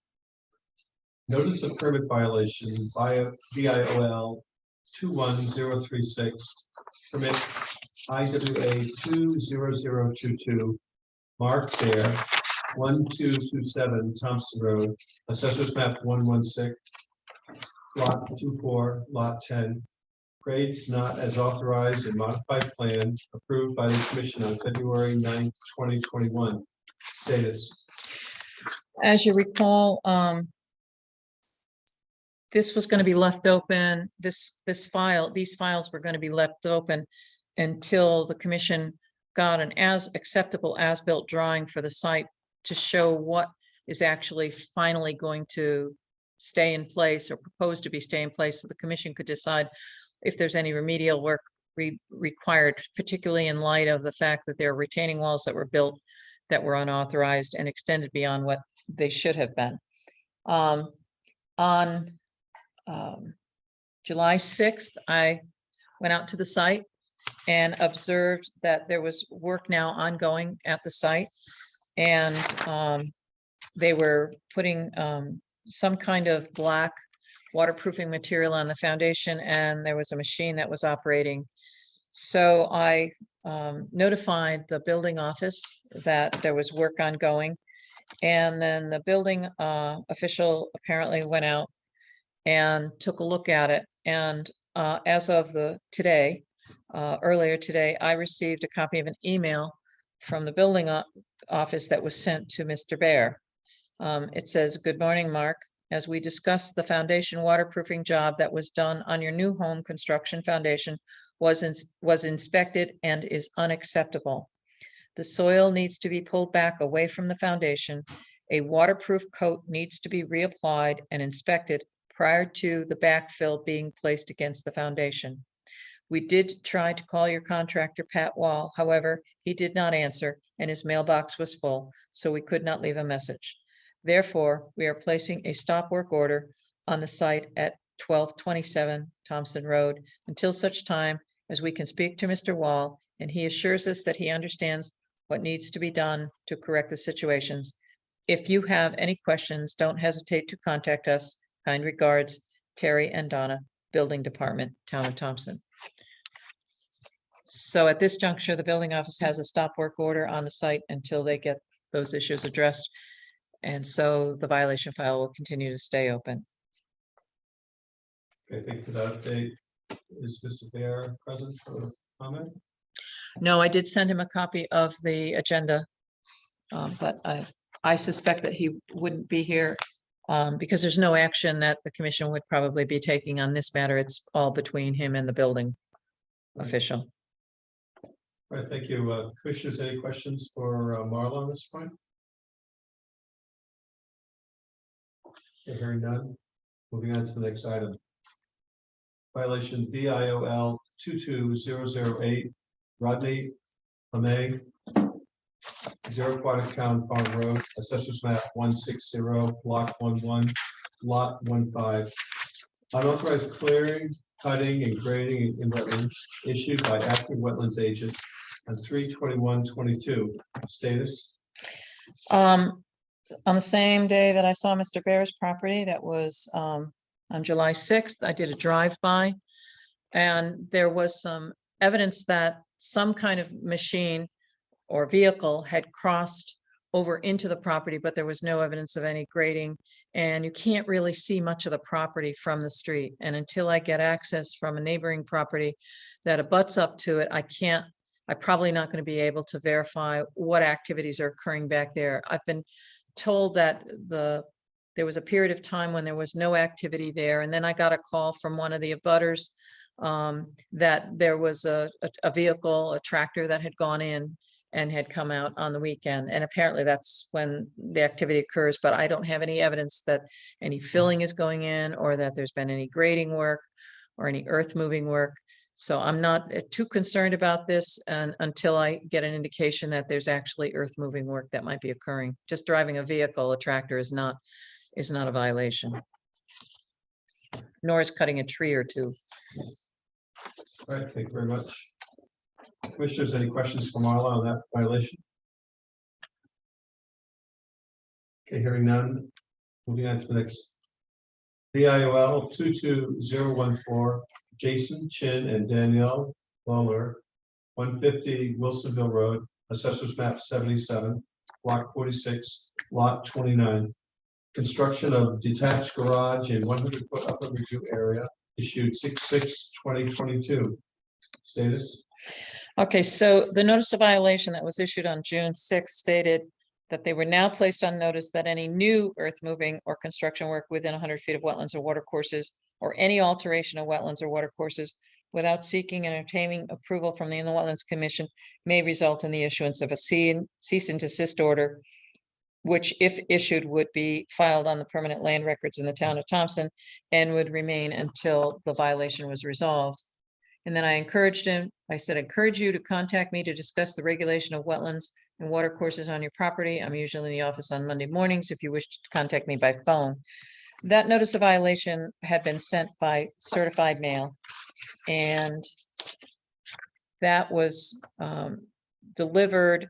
Notice of permit violation via VIOL 21036, permit IWA 20022, Mark Fair, 1227 Thompson Road, Assessors Map 116, Lot 24, Lot 10. Grades not as authorized in modified plan approved by the Commission on February 9th, 2021. Status. As you recall, this was going to be left open. These files were going to be left open until the commission got an acceptable as-built drawing for the site to show what is actually finally going to stay in place or proposed to be stay in place, so the commission could decide if there's any remedial work required, particularly in light of the fact that there are retaining walls that were built that were unauthorized and extended beyond what they should have been. On July 6th, I went out to the site and observed that there was work now ongoing at the site, and they were putting some kind of black waterproofing material on the foundation, and there was a machine that was operating. So I notified the building office that there was work ongoing, and then the building official apparently went out and took a look at it. And as of earlier today, I received a copy of an email from the building office that was sent to Mr. Bear. It says, good morning, Mark. As we discussed, the foundation waterproofing job that was done on your new home construction foundation was inspected and is unacceptable. The soil needs to be pulled back away from the foundation. A waterproof coat needs to be reapplied and inspected prior to the backfill being placed against the foundation. We did try to call your contractor, Pat Wall. However, he did not answer and his mailbox was full, so we could not leave a message. Therefore, we are placing a stop work order on the site at 1227 Thompson Road until such time as we can speak to Mr. Wall and he assures us that he understands what needs to be done to correct the situations. If you have any questions, don't hesitate to contact us. Kind regards, Terry and Donna, Building Department, Town of Thompson. So at this juncture, the building office has a stop work order on the site until they get those issues addressed. And so the violation file will continue to stay open. Okay, thank you for that update. Is Mr. Bear present for comment? No, I did send him a copy of the agenda. But I suspect that he wouldn't be here because there's no action that the commission would probably be taking on this matter. It's all between him and the building official. All right, thank you. Commissioners, any questions for Marla on this point? Okay, hearing none. Moving on to the next item. Violation BIOL 22008, Rodney Lemay, 0 Quatticown Farm Road, Assessors Map 160, Block 11, Lot 15. Unauthorized clearing, cutting, and grading in wetlands issued by active wetlands agent on 3/21/22. Status. On the same day that I saw Mr. Bear's property, that was on July 6th, I did a drive-by. And there was some evidence that some kind of machine or vehicle had crossed over into the property, but there was no evidence of any grading. And you can't really see much of the property from the street. And until I get access from a neighboring property that abuts up to it, I'm probably not going to be able to verify what activities are occurring back there. I've been told that there was a period of time when there was no activity there. And then I got a call from one of the abutters that there was a vehicle, a tractor that had gone in and had come out on the weekend. And apparently that's when the activity occurs, but I don't have any evidence that any filling is going in or that there's been any grading work or any earth moving work. So I'm not too concerned about this until I get an indication that there's actually earth moving work that might be occurring. Just driving a vehicle, a tractor is not a violation. Nor is cutting a tree or two. All right, thank you very much. Commissioners, any questions for Marla on that violation? Okay, hearing none. Moving on to the next. BIOL 22014, Jason Chin and Danielle Lawler, 150 Wilsonville Road, Assessors Map 77, Block 46, Lot 29. Construction of detached garage in 100-foot upper review area, issued 6/6/2022. Status. Okay, so the notice of violation that was issued on June 6th stated that they were now placed on notice that any new earth moving or construction work within 100 feet of wetlands or water courses or any alteration of wetlands or water courses without seeking and obtaining approval from the Inland Wetlands Commission may result in the issuance of a cease and desist order, which if issued would be filed on the permanent land records in the town of Thompson and would remain until the violation was resolved. And then I encouraged him, I said, encourage you to contact me to discuss the regulation of wetlands and water courses on your property. I'm usually in the office on Monday mornings if you wish to contact me by phone. That notice of violation had been sent by certified mail. And that was delivered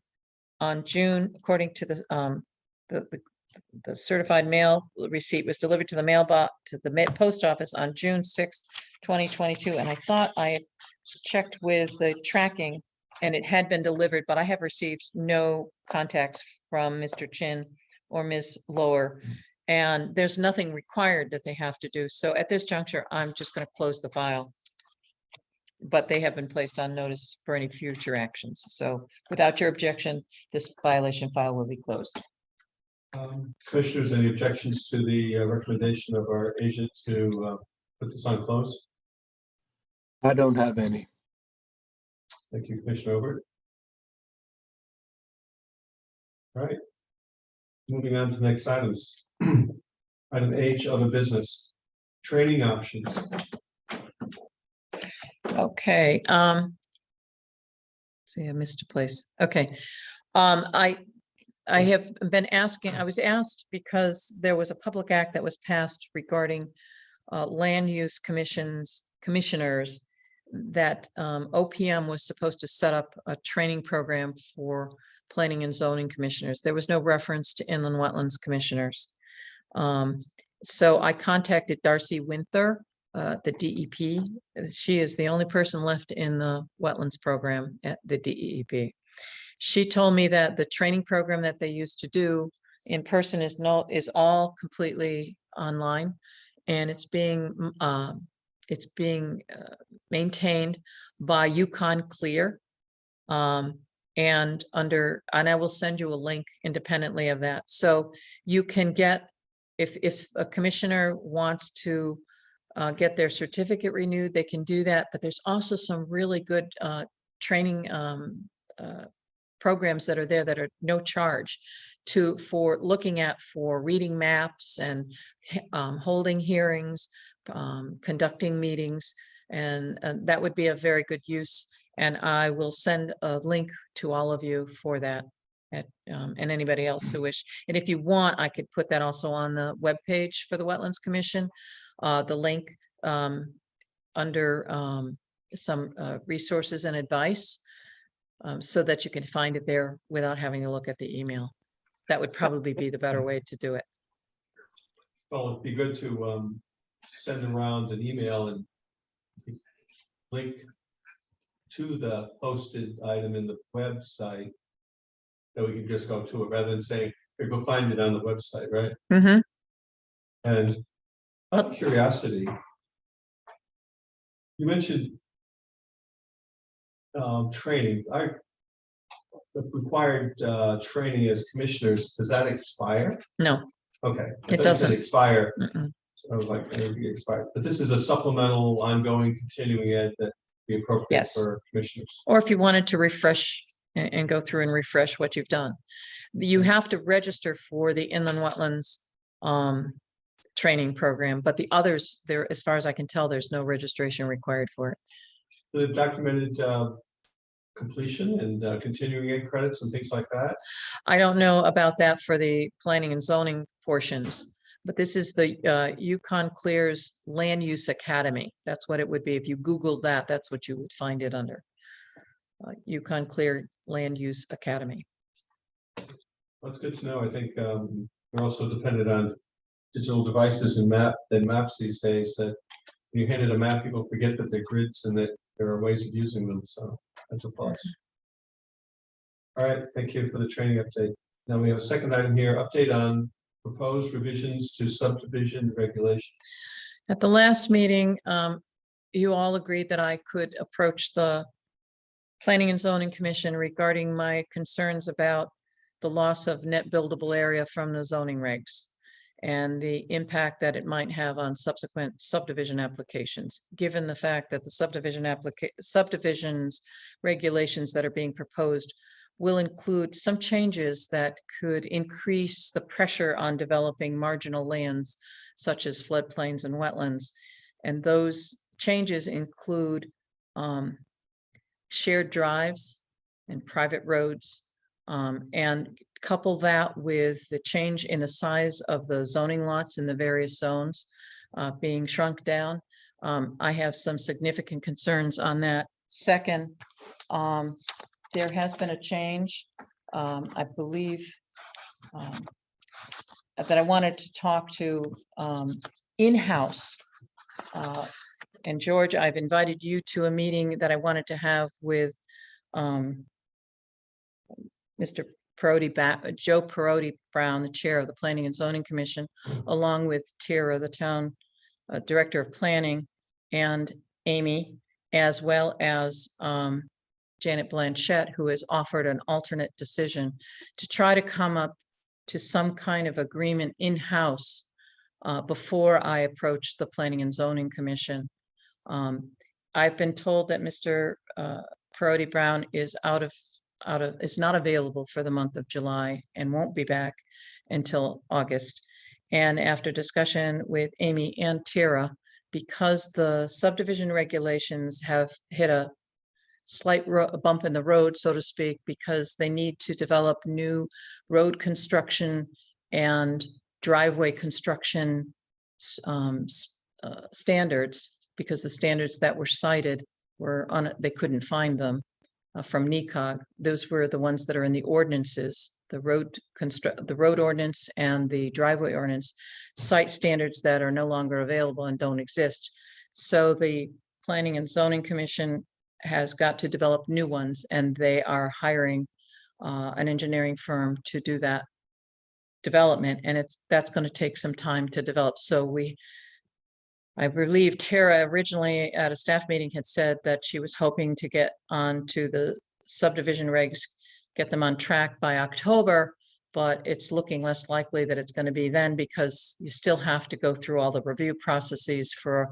on June, according to the certified mail receipt was delivered to the mailbox to the post office on June 6th, 2022. And I thought I had checked with the tracking and it had been delivered, but I have received no contacts from Mr. Chin or Ms. Lower. And there's nothing required that they have to do. So at this juncture, I'm just going to close the file. But they have been placed on notice for any future actions. So without your objection, this violation file will be closed. Commissioners, any objections to the recommendation of our agent to put this on close? I don't have any. Thank you, Commissioner Obert. All right. Moving on to the next items. Item H, other business. Training options. Okay, see, I missed a place. Okay. I have been asking, I was asked because there was a public act that was passed regarding land use commissioners that OPM was supposed to set up a training program for planning and zoning commissioners. There was no reference to inland wetlands commissioners. So I contacted Darcy Winther, the DEP. She is the only person left in the wetlands program at the DEP. She told me that the training program that they used to do in person is all completely online, and it's being maintained by Yukon Clear. And I will send you a link independently of that. So you can get, if a commissioner wants to get their certificate renewed, they can do that. But there's also some really good training programs that are there that are no charge for looking at, for reading maps and holding hearings, conducting meetings, and that would be a very good use. And I will send a link to all of you for that, and anybody else who wish. And if you want, I could put that also on the webpage for the Wetlands Commission, the link under some resources and advice, so that you can find it there without having to look at the email. That would probably be the better way to do it. Well, it'd be good to send around an email and link to the posted item in the website, that we can just go to it rather than saying, here, go find it on the website, right? Mm-hmm. And out of curiosity, you mentioned training. Required training as commissioners, does that expire? No, Okay. I it thought you said doesn't. expire. Mm-mm. So I was like, anything expired, but this is a supplemental, ongoing, continuing ed that be appropriate Yes. for commissioners. Or if you wanted to refresh and go through and refresh what you've done, you have to register for the inland wetlands training program, but the others, there, as far as I can tell, there's no registration required for it. The documented completion and continuing ed credits and things like that. I don't know about that for the planning and zoning portions, but this is the Yukon Clear's Land Use Academy. That's what it would be. If you Googled that, that's what you would find it under. Yukon Clear Land Use Academy. That's good to know. I think we're also dependent on digital devices and maps these days, that when you handed a map, people forget that they're grids and that there are ways of using them. So that's a plus. All right, thank you for the training update. Now we have a second item here, update on proposed revisions to subdivision regulations. At the last meeting, you all agreed that I could approach the Planning and Zoning Commission regarding my concerns about the loss of net buildable area from the zoning regs and the impact that it might have on subsequent subdivision applications, given the fact that the subdivisions regulations that are being proposed will include some changes that could increase the pressure on developing marginal lands such as floodplains and wetlands. And those changes include shared drives and private roads, and couple that with the change in the size of the zoning lots in the various zones being shrunk down. I have some significant concerns on that. Second, there has been a change, I believe, that I wanted to talk to in-house. And George, I've invited you to a meeting that I wanted to have with Mr. Joe Perotti-Brown, the chair of the Planning and Zoning Commission, along with Tara, the town director of planning, and Amy, as well as Janet Blanchette, who has offered an alternate decision, to try to come up to some kind of agreement in-house before I approach the Planning and Zoning Commission. I've been told that Mr. Perotti-Brown is is not available for the month of July and won't be back until August. And after discussion with Amy and Tara, because the subdivision regulations have hit a slight bump in the road, so to speak, because they need to develop new road construction and driveway construction standards, because the standards that were cited were on, they couldn't find them from NECOG. Those were the ones that are in the ordinances, the road ordinance and the driveway ordinance cite standards that are no longer available and don't exist. So the Planning and Zoning Commission has got to develop new ones, and they are hiring an engineering firm to do that development, and that's going to take some time to develop. So I believe Tara originally at a staff meeting had said that she was hoping to get onto the subdivision regs, get them on track by October, but it's looking less likely that it's going to be then, because you still have to go through all the review processes for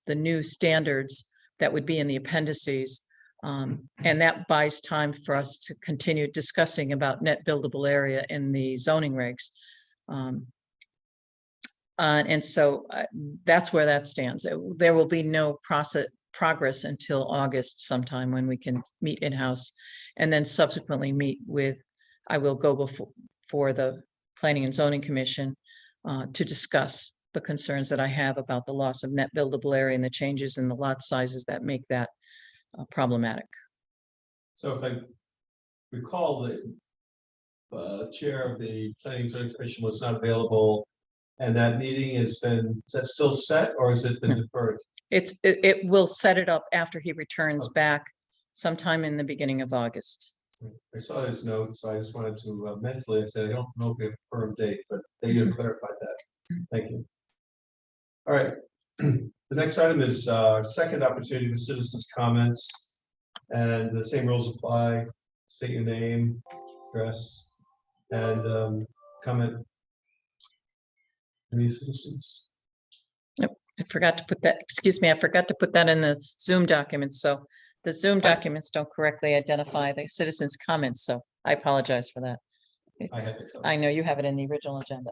the new standards that would be in the appendices. And that buys time for us to continue discussing about net buildable area in the zoning regs. And so that's where that stands. There will be no progress until August sometime, when we can meet in-house, and then subsequently meet with, I will go before the Planning and Zoning Commission to discuss the concerns that I have about the loss of net buildable area and the changes in the lot sizes that make that problematic. So if I recall, the chair of the Planning and Zoning Commission was not available, and that meeting is that still set, or has it been deferred? It will set it up after he returns back sometime in the beginning of August. I saw his note, so I just wanted to mentally, I said, I don't know if we have a firm date, but they did clarify that. Thank you. All right. The next item is second opportunity for citizens' comments, and the same rules apply. State your name, address, and comment. Any citizens? I forgot to put that, excuse me, I forgot to put that in the Zoom documents. So the Zoom documents don't correctly identify the citizens' comments. So I apologize for that. I had to tell I know you have it in the original agenda.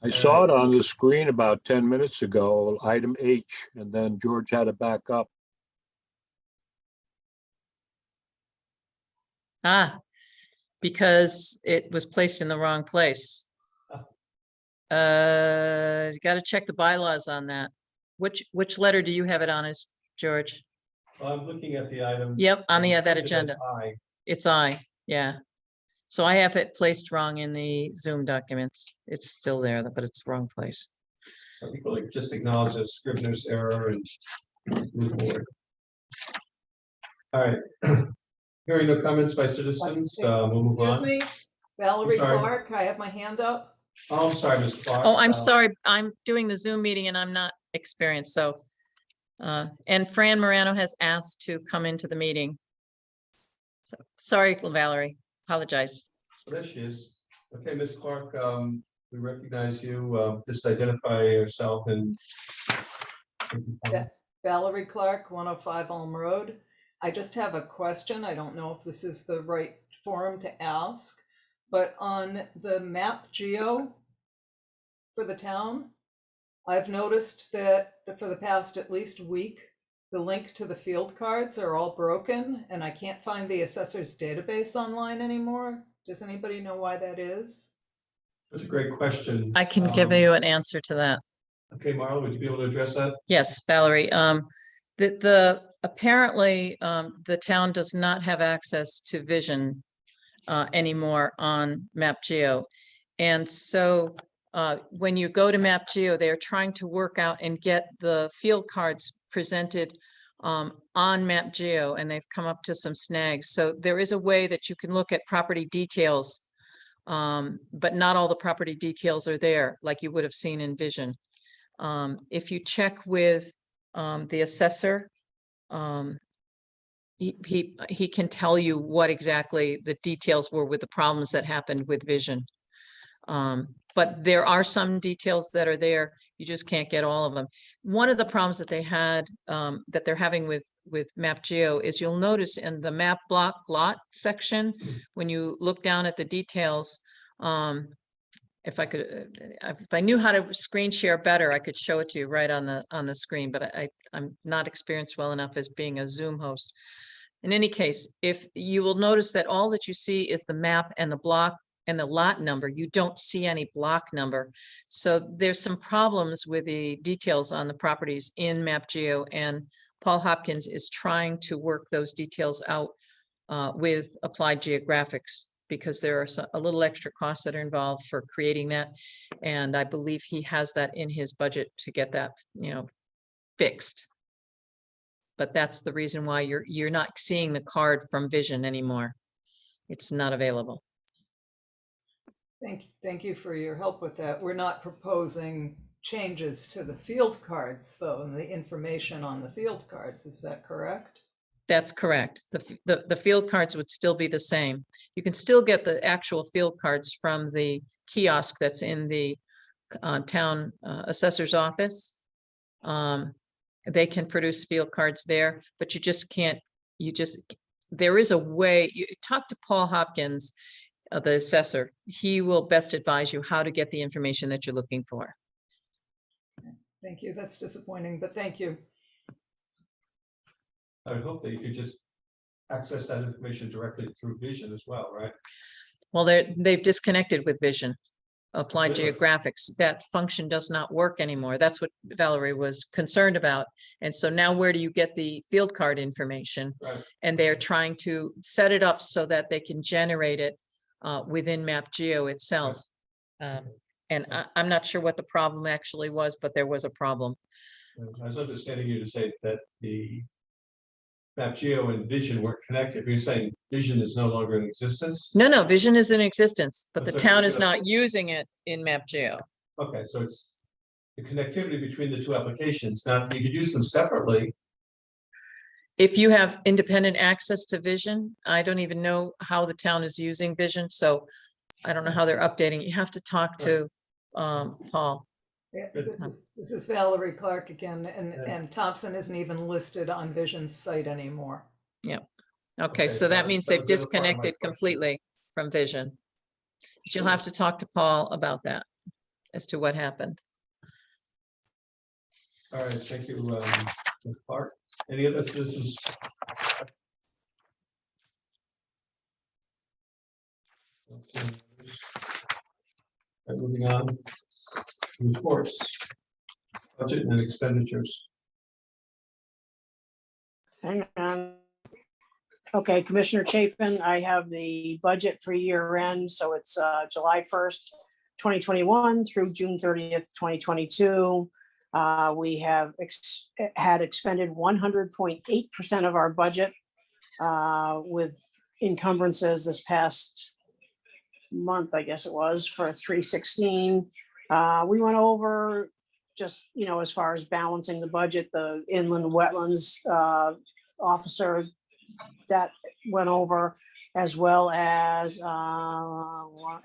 I saw it on the screen about 10 minutes ago, item H, and then George had to back up. Because it was placed in the wrong place. You got to check the bylaws on that. Which letter do you have it on, as George? Well, I'm looking at the item. Yep, on the that It says agenda. I. It's I, yeah. So I have it placed wrong in the Zoom documents. It's still there, but it's the wrong place. I think we'll just acknowledge a Scrivener's error and move forward. All right. Hearing no comments by citizens, we'll move on. Excuse me, Valerie sorry. Clark, I have my hand up. Oh, I'm sorry, Ms. Clark. Oh, I'm sorry. I'm doing the Zoom meeting and I'm not experienced. So, and Fran Morano has asked to come into the meeting. So sorry, Valerie, apologize. There she is. Okay, Ms. Clark, we recognize you. Just identify yourself and. Valerie Clark, 105 Elm Road. I just have a question. I don't know if this is the right forum to ask, but on the map geo for the town, I've noticed that for the past at least week, the link to the field cards are all broken and I can't find the assessor's database online anymore. Does anybody know why that is? That's a great question. I can give you an answer to that. Okay, Marla, would you be able to address that? Yes, Valerie. Apparently the town does not have access to vision anymore on MapGeo. And so when you go to MapGeo, they're trying to work out and get the field cards presented on MapGeo, and they've come up to some snags. So there is a way that you can look at property details, but not all the property details are there like you would have seen in Vision. If you check with the assessor, he can tell you what exactly the details were with the problems that happened with Vision. But there are some details that are there. You just can't get all of them. One of the problems that they had, that they're having with MapGeo is you'll notice in the map block lot section, when you look down at the details, if I could, if I knew how to screen share better, I could show it to you right on the screen, but I'm not experienced well enough as being a Zoom host. In any case, if you will notice that all that you see is the map and the block and the lot number, you don't see any block number. So there's some problems with the details on the properties in MapGeo, and Paul Hopkins is trying to work those details out with Applied Geographics, because there are a little extra costs that are involved for creating that. And I believe he has that in his budget to get that, fixed. But that's the reason why you're not seeing the card from Vision anymore. It's not available. Thank you for your help with that. We're not proposing changes to the field cards, though, and the information on the field cards. Is that correct? That's correct. The field cards would still be the same. You can still get the actual field cards from the kiosk that's in the town assessor's office. They can produce field cards there, but you just can't, there is a way. You talk to Paul Hopkins, the assessor. He will best advise you how to get the information that you're looking for. Thank you. That's disappointing, but thank you. I would hope that you could just access that information directly through Vision as well, right? Well, they've disconnected with Vision. Applied Really? Geographics, that function does not work anymore. That's what Valerie was concerned about. And so now where do you get the field card information? Right. And they're trying to set it up so that they can generate it within MapGeo itself. And I'm not sure what the problem actually was, but there was a problem. I was understanding you to say that the MapGeo and Vision weren't connected. You're saying Vision is no longer in existence? No, Vision is in existence, but Oh, the so town you're is gonna- not using it in MapGeo. Okay, so it's the connectivity between the two applications. Now, you could use them separately. If you have independent access to Vision, I don't even know how the town is using Vision, so I don't know how they're updating. You have to talk to Paul. Yeah, Good. this is Valerie Clark again, Yeah. and Thompson isn't even listed on Vision's site anymore. Okay, so that means they've disconnected completely from Vision. But you'll have to talk to Paul about that as to what happened. All right, thank you, Ms. Clark. Any other citizens? Moving on. Reports. Budget and expenditures. Hang on. Okay, Commissioner Chapin, I have the budget for year end, so it's July 1st, 2021 through June 30th, 2022. We have had expended 100.8% of our budget with encumbrances this past month, I guess it was, for 3/16. We went over just, as far as balancing the budget, the inland wetlands officer that went over, as well as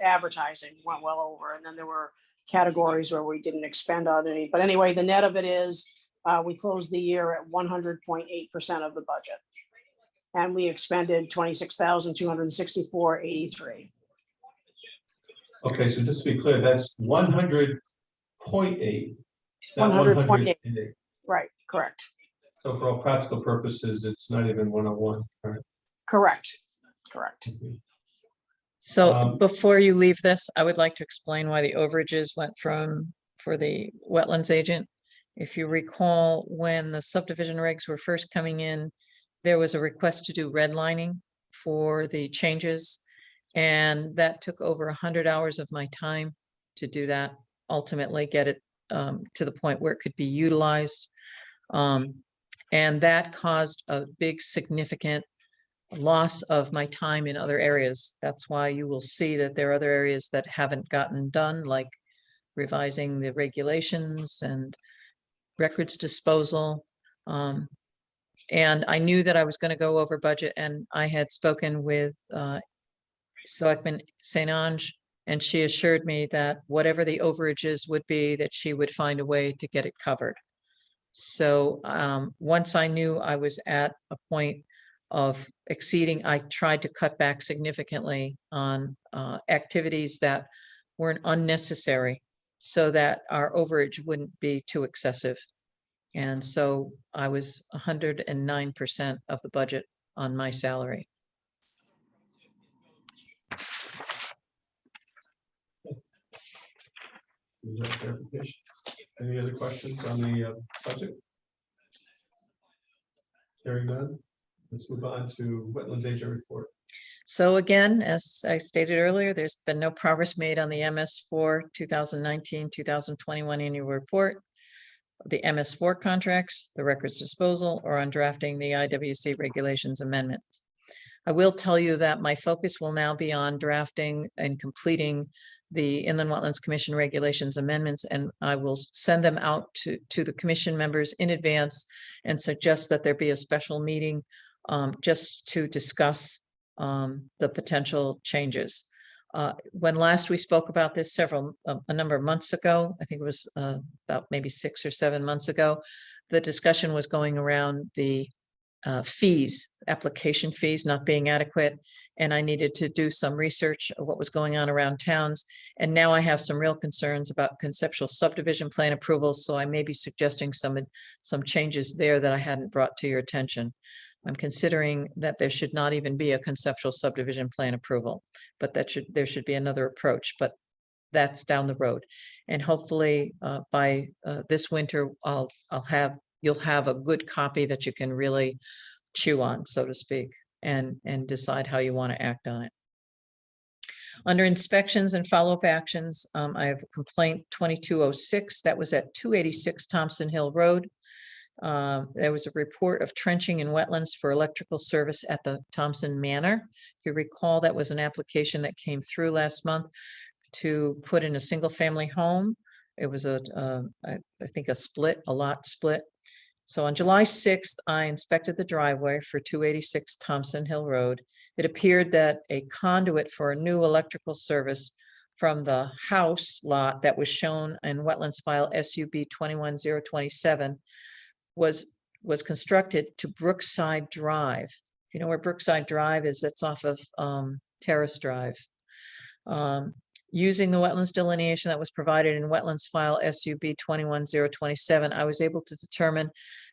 advertising went well over. And then there were categories where we didn't expend on any. But anyway, the net of it is we closed the year at 100.8% of the budget. And we expended 26,264.83. Okay, so just to be clear, that's 100.8. 100.8. Right, correct. So for all practical purposes, it's not even 101, right? Correct. So before you leave this, I would like to explain why the overages went for the wetlands agent. If you recall, when the subdivision regs were first coming in, there was a request to do redlining for the changes. And that took over 100 hours of my time to do that, ultimately get it to the point where it could be utilized. And that caused a big significant loss of my time in other areas. That's why you will see that there are other areas that haven't gotten done, like revising the regulations and records disposal. And I knew that I was going to go over budget, and I had spoken with Selectman St. Ange, and she assured me that whatever the overages would be, that she would find a way to get it covered. So once I knew I was at a point of exceeding, I tried to cut back significantly on activities that weren't unnecessary so that our overage wouldn't be too excessive. And so I was 109% of the budget on my salary. Is that clarification? Any other questions on the budget? Hearing none, let's move on to Wetlands Agent Report. So again, as I stated earlier, there's been no progress made on the MS4 2019-2021 annual report, the MS4 contracts, the records disposal, or on drafting the IWC regulations amendments. I will tell you that my focus will now be on drafting and completing the Inland Wetlands Commission regulations amendments, and I will send them out to the commission members in advance and suggest that there be a special meeting just to discuss the potential changes. When last we spoke about this a number of months ago, I think it was about maybe 6 or 7 months ago, the discussion was going around the fees, application fees not being adequate. And I needed to do some research of what was going on around towns. And now I have some real concerns about conceptual subdivision plan approvals. So I may be suggesting some changes there that I hadn't brought to your attention. I'm considering that there should not even be a conceptual subdivision plan approval, but there should be another approach, but that's down the road. And hopefully by this winter, you'll have a good copy that you can really chew on, so to speak, and decide how you want to act on it. Under inspections and follow-up actions, I have complaint 2206 that was at 286 Thompson Hill Road. There was a report of trenching in wetlands for electrical service at the Thompson Manor. If you recall, that was an application that came through last month to put in a single-family home. It was I think a lot split. So on July 6th, I inspected the driveway for 286 Thompson Hill Road. It appeared that a conduit for a new electrical service from the house lot that was shown in Wetlands File SUB 21027 was constructed to Brookside Drive. If you know where Brookside Drive is, that's off of Terrace Drive. Using the wetlands delineation that was provided in Wetlands File SUB 21027, I was able to determine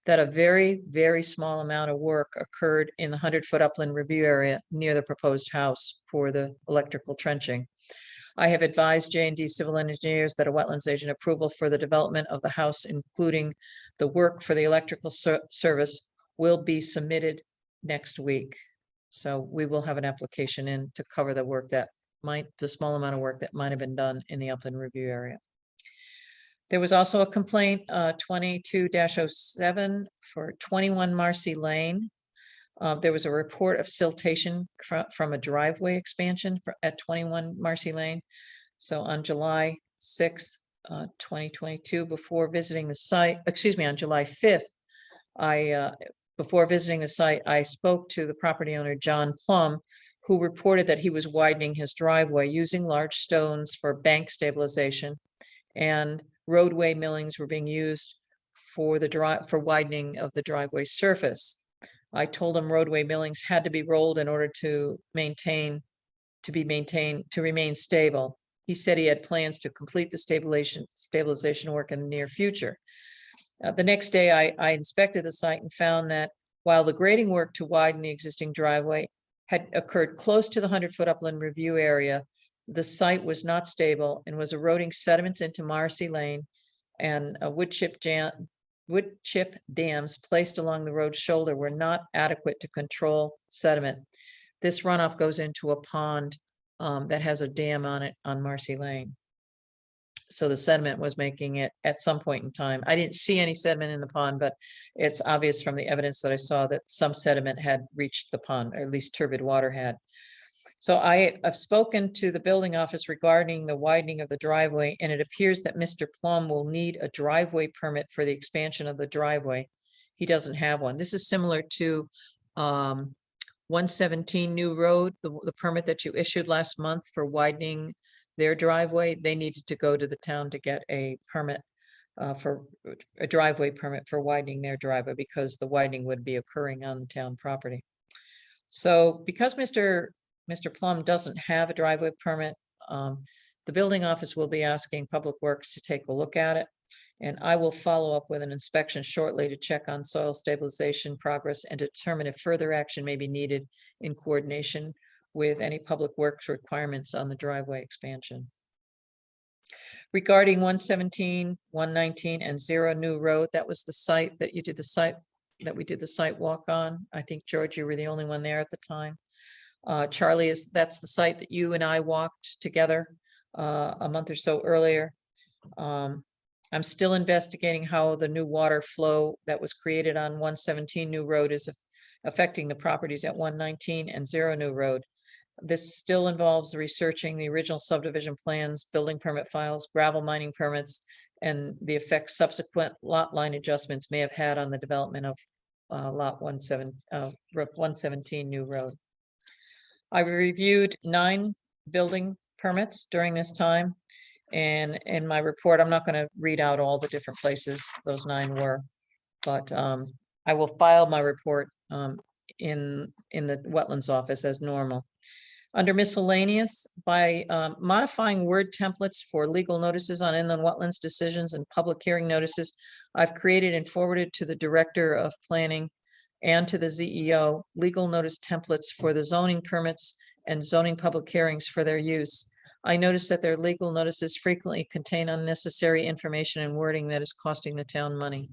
that a very, very small amount of work occurred in the 100-foot upland review area near the proposed house for the electrical trenching. I have advised J&D Civil Engineers that a wetlands agent approval for the development of the house, including the work for the electrical service, will be submitted next week. So we will have an application in to cover the work the small amount of work that might have been done in the upland review area. There was also a complaint 22-07 for 21 Marcy Lane. There was a report of siltation from a driveway expansion at 21 Marcy Lane. So on July 6th, 2022, before visiting the site, on July 5th, before visiting the site, I spoke to the property owner, John Plum, who reported that he was widening his driveway using large stones for bank stabilization, and roadway millings were being used for widening of the driveway surface. I told him roadway millings had to be rolled in order to remain stable. He said he had plans to complete the stabilization work in the near future. The next day, I inspected the site and found that while the grading work to widen the existing driveway had occurred close to the 100-foot upland review area, the site was not stable and was eroding sediments into Marcy Lane, and wood chip dams placed along the road shoulder were not adequate to control sediment. This runoff goes into a pond that has a dam on it on Marcy Lane. So the sediment was making it at some point in time. I didn't see any sediment in the pond, but it's obvious from the evidence that I saw that some sediment had reached the pond, or at least turbid water had. So I've spoken to the building office regarding the widening of the driveway, and it appears that Mr. Plum will need a driveway permit for the expansion of the driveway. He doesn't have one. This is similar to 117 New Road, the permit that you issued last month for widening their driveway. They needed to go to the town to get a permit for a driveway permit for widening their driveway, because the widening would be occurring on the town property. So because Mr. Plum doesn't have a driveway permit, The building office will be asking Public Works to take a look at it. And I will follow up with an inspection shortly to check on soil stabilization progress and determine if further action may be needed in coordination with any Public Works requirements on the driveway expansion. Regarding 117, 119, and 0 New Road, that was the site that we did the site walk on. I think, George, you were the only one there at the time. Charlie, that's the site that you and I walked together a month or so earlier. I'm still investigating how the new water flow that was created on 117 New Road is affecting the properties at 119 and 0 New Road. This still involves researching the original subdivision plans, building permit files, gravel mining permits, and the effects subsequent lot line adjustments may have had on the development of lot 117 New Road. I reviewed 9 building permits during this time. And in my report, I'm not going to read out all the different places those 9 were, but I will file my report in the Wetlands office as normal. Under miscellaneous, by modifying word templates for legal notices on inland wetlands decisions and public hearing notices, I've created and forwarded to the Director of Planning and to the ZEO legal notice templates for the zoning permits and zoning public hearings for their use. I noticed that their legal notices frequently contain unnecessary information and wording that is costing the town money.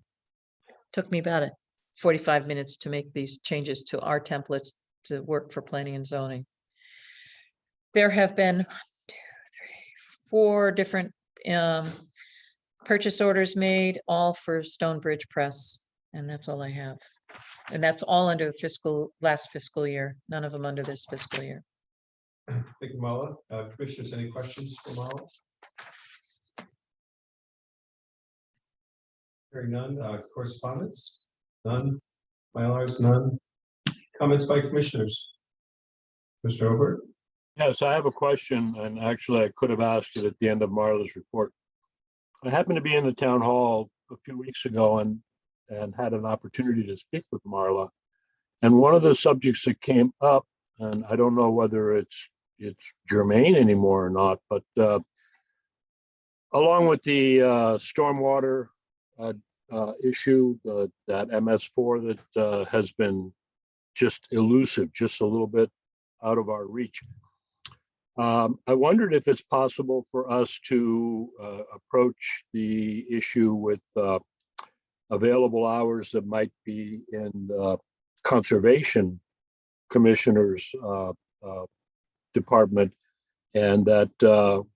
Took me about 45 minutes to make these changes to our templates to work for planning and zoning. There have been 4 different purchase orders made, all for Stonebridge Press, and that's all I have. And that's all under the last fiscal year, none of them under this fiscal year. Thank you, Marla. Commissioners, any questions for Marla? Hearing none. Correspondence? None. Mylars? None. Comments by commissioners? Mr. Obert? Yes, I have a question, and actually I could have asked it at the end of Marla's report. I happened to be in the town hall a few weeks ago and had an opportunity to speak with Marla. And one of the subjects that came up, and I don't know whether it's germane anymore or not, but along with the stormwater issue, that MS4 that has been just elusive, just a little bit out of our reach. I wondered if it's possible for us to approach the issue with available hours that might be in the conservation commissioner's department, and that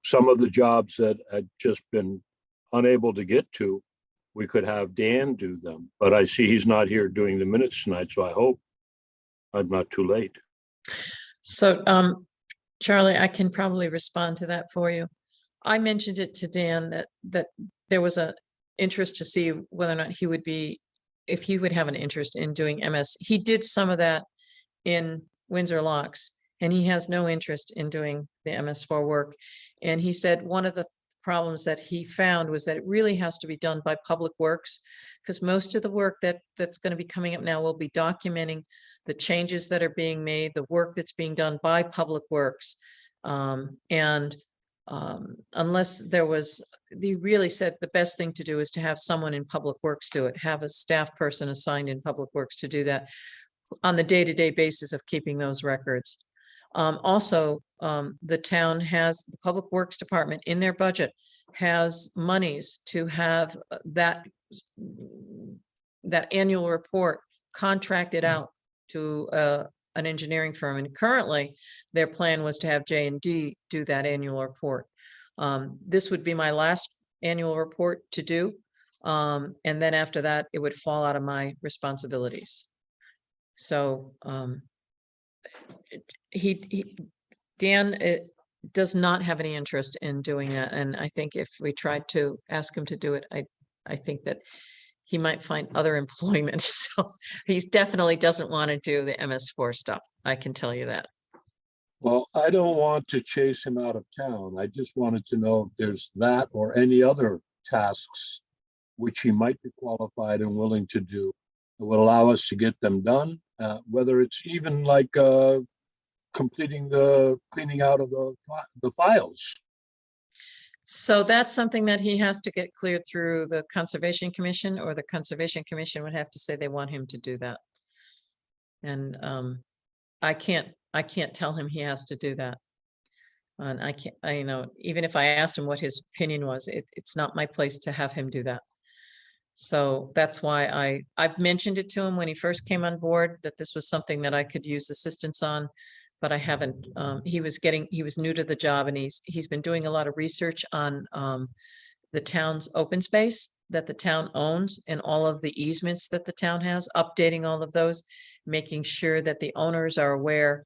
some of the jobs that I'd just been unable to get to, we could have Dan do them. But I see he's not here doing the minutes tonight, so I hope I'm not too late. So, Charlie, I can probably respond to that for you. I mentioned it to Dan that there was a interest to see whether or not he would be, if he would have an interest in doing MS. He did some of that in Windsor Locks, and he has no interest in doing the MS4 work. And he said one of the problems that he found was that it really has to be done by Public Works, because most of the work that's going to be coming up now will be documenting the changes that are being made, the work that's being done by Public Works. Unless there was, he really said the best thing to do is to have someone in Public Works do it, have a staff person assigned in Public Works to do that on the day-to-day basis of keeping those records. Also, the town has, the Public Works Department in their budget has monies to have that annual report contracted out to an engineering firm. And currently their plan was to have J&D do that annual report. This would be my last annual report to do. And then after that, it would fall out of my responsibilities. So Dan does not have any interest in doing that. And I think if we tried to ask him to do it, I think that he might find other employment. So he definitely doesn't want to do the MS4 stuff. I can tell you that. Well, I don't want to chase him out of town. I just wanted to know if there's that or any other tasks which he might be qualified and willing to do that would allow us to get them done, whether it's even like completing the cleaning out of the files. So that's something that he has to get cleared through the Conservation Commission, or the Conservation Commission would have to say they want him to do that. And I can't tell him he has to do that. And I can't, you know, even if I asked him what his opinion was, it's not my place to have him do that. So that's why I've mentioned it to him when he first came on board, that this was something that I could use assistance on, but I haven't. He was new to the job, and he's been doing a lot of research on the town's open space that the town owns and all of the easements that the town has, updating all of those, making sure that the owners are aware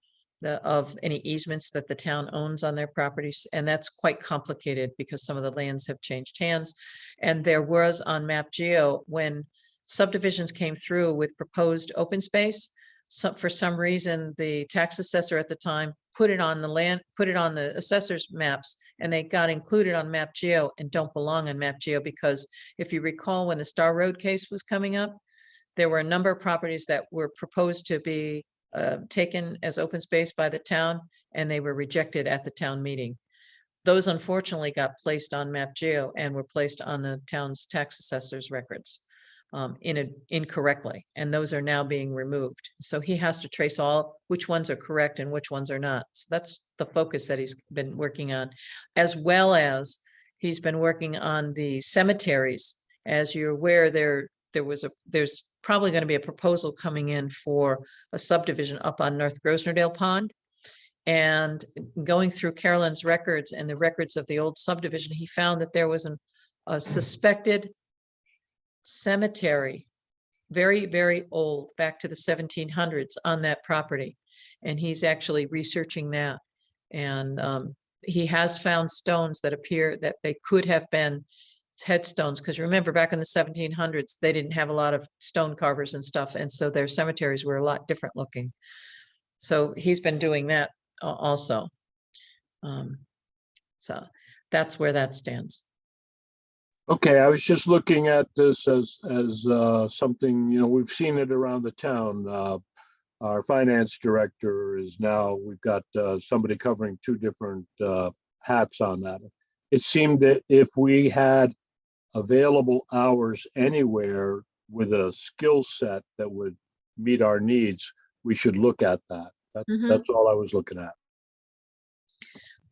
of any easements that the town owns on their properties. And that's quite complicated because some of the lands have changed hands. And there was on Map Geo, when subdivisions came through with proposed open space, for some reason, the tax assessor at the time put it on the assessor's maps, and they got included on Map Geo and don't belong on Map Geo, because if you recall, when the Star Road case was coming up, there were a number of properties that were proposed to be taken as open space by the town, and they were rejected at the town meeting. Those unfortunately got placed on Map Geo and were placed on the town's tax assessor's records incorrectly, and those are now being removed. So he has to trace which ones are correct and which ones are not. So that's the focus that he's been working on, as well as he's been working on the cemeteries. As you're aware, there's probably going to be a proposal coming in for a subdivision up on North Grosvenordale Pond. And going through Carolyn's records and the records of the old subdivision, he found that there was a suspected cemetery, very, very old, back to the 1700s, on that property. And he's actually researching that. And he has found stones that appear that they could have been headstones, because remember, back in the 1700s, they didn't have a lot of stone carvers and stuff, and so their cemeteries were a lot different looking. So he's been doing that also. So that's where that stands. Okay, I was just looking at this as something, you know, we've seen it around the town. Our finance director we've got somebody covering two different hats on that. It seemed that if we had available hours anywhere with a skill set that would meet our needs, we should look at that. That's all I was looking at.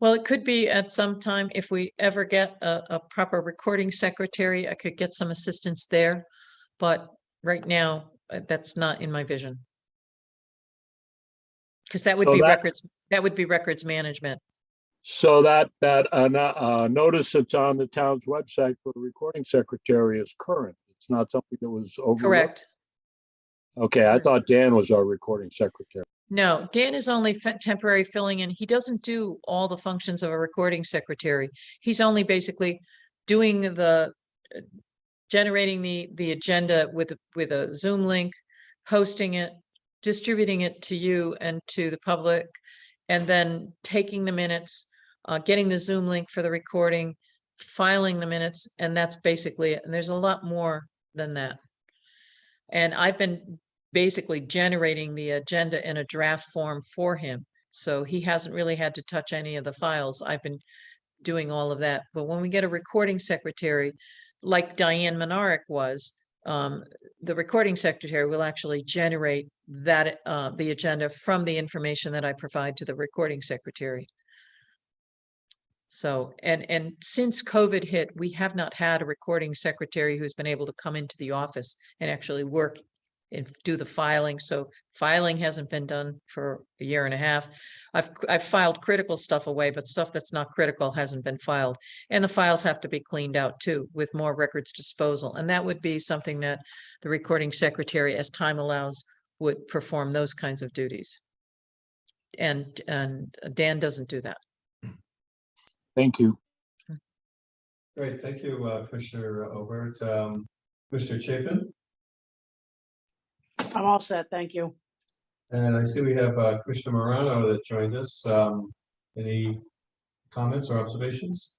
Well, it could be at some time, if we ever get a proper recording secretary, I could get some assistance there. But right now, that's not in my vision. Because that would So be records. That would be records management. So that notice that's on the town's website for the recording secretary is current. It's not something that was overlooked. Correct. Okay, I thought Dan was our recording secretary. No, Dan is only temporary filling in. He doesn't do all the functions of a recording secretary. He's only basically doing generating the agenda with a Zoom link, hosting it, distributing it to you and to the public, and then taking the minutes, getting the Zoom link for the recording, filing the minutes, and that's basically it. And there's a lot more than that. And I've been basically generating the agenda in a draft form for him. So he hasn't really had to touch any of the files. I've been doing all of that. But when we get a recording secretary, like Diane Monaric was, the recording secretary will actually generate that the agenda from the information that I provide to the recording secretary. So, and since COVID hit, we have not had a recording secretary who's been able to come into the office and actually work and do the filing. So filing hasn't been done for a year and a half. I've filed critical stuff away, but stuff that's not critical hasn't been filed. And the files have to be cleaned out too, with more records disposal. And that would be something that the recording secretary, as time allows, would perform those kinds of duties. And Dan doesn't do that. Thank you. Great, thank you, Commissioner Obert. Commissioner Chapin? I'm all set, thank you. And I see we have Commissioner Morano that joined us. Any comments or observations?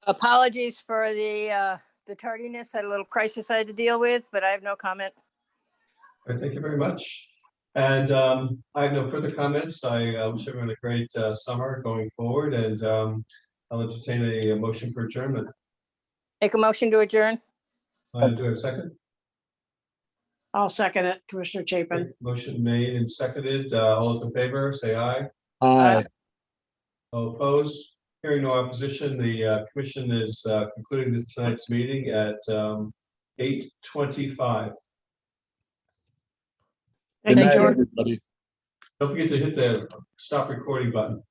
Apologies for the tardiness. Had a little crisis I had to deal with, but I have no comment. All right, thank you very much. And I have no further comments. I wish everyone a great summer going forward, and I'll entertain a motion for adjournment. Make a motion to adjourn. Do I have a second? I'll second it, Commissioner Chapin. Motion made and seconded. All those in favor, say aye. Aye. All opposed? Hearing no opposition, the commission is concluding tonight's meeting at 8:25. Good Thank you, night, George. everybody. Don't forget to hit the stop recording button.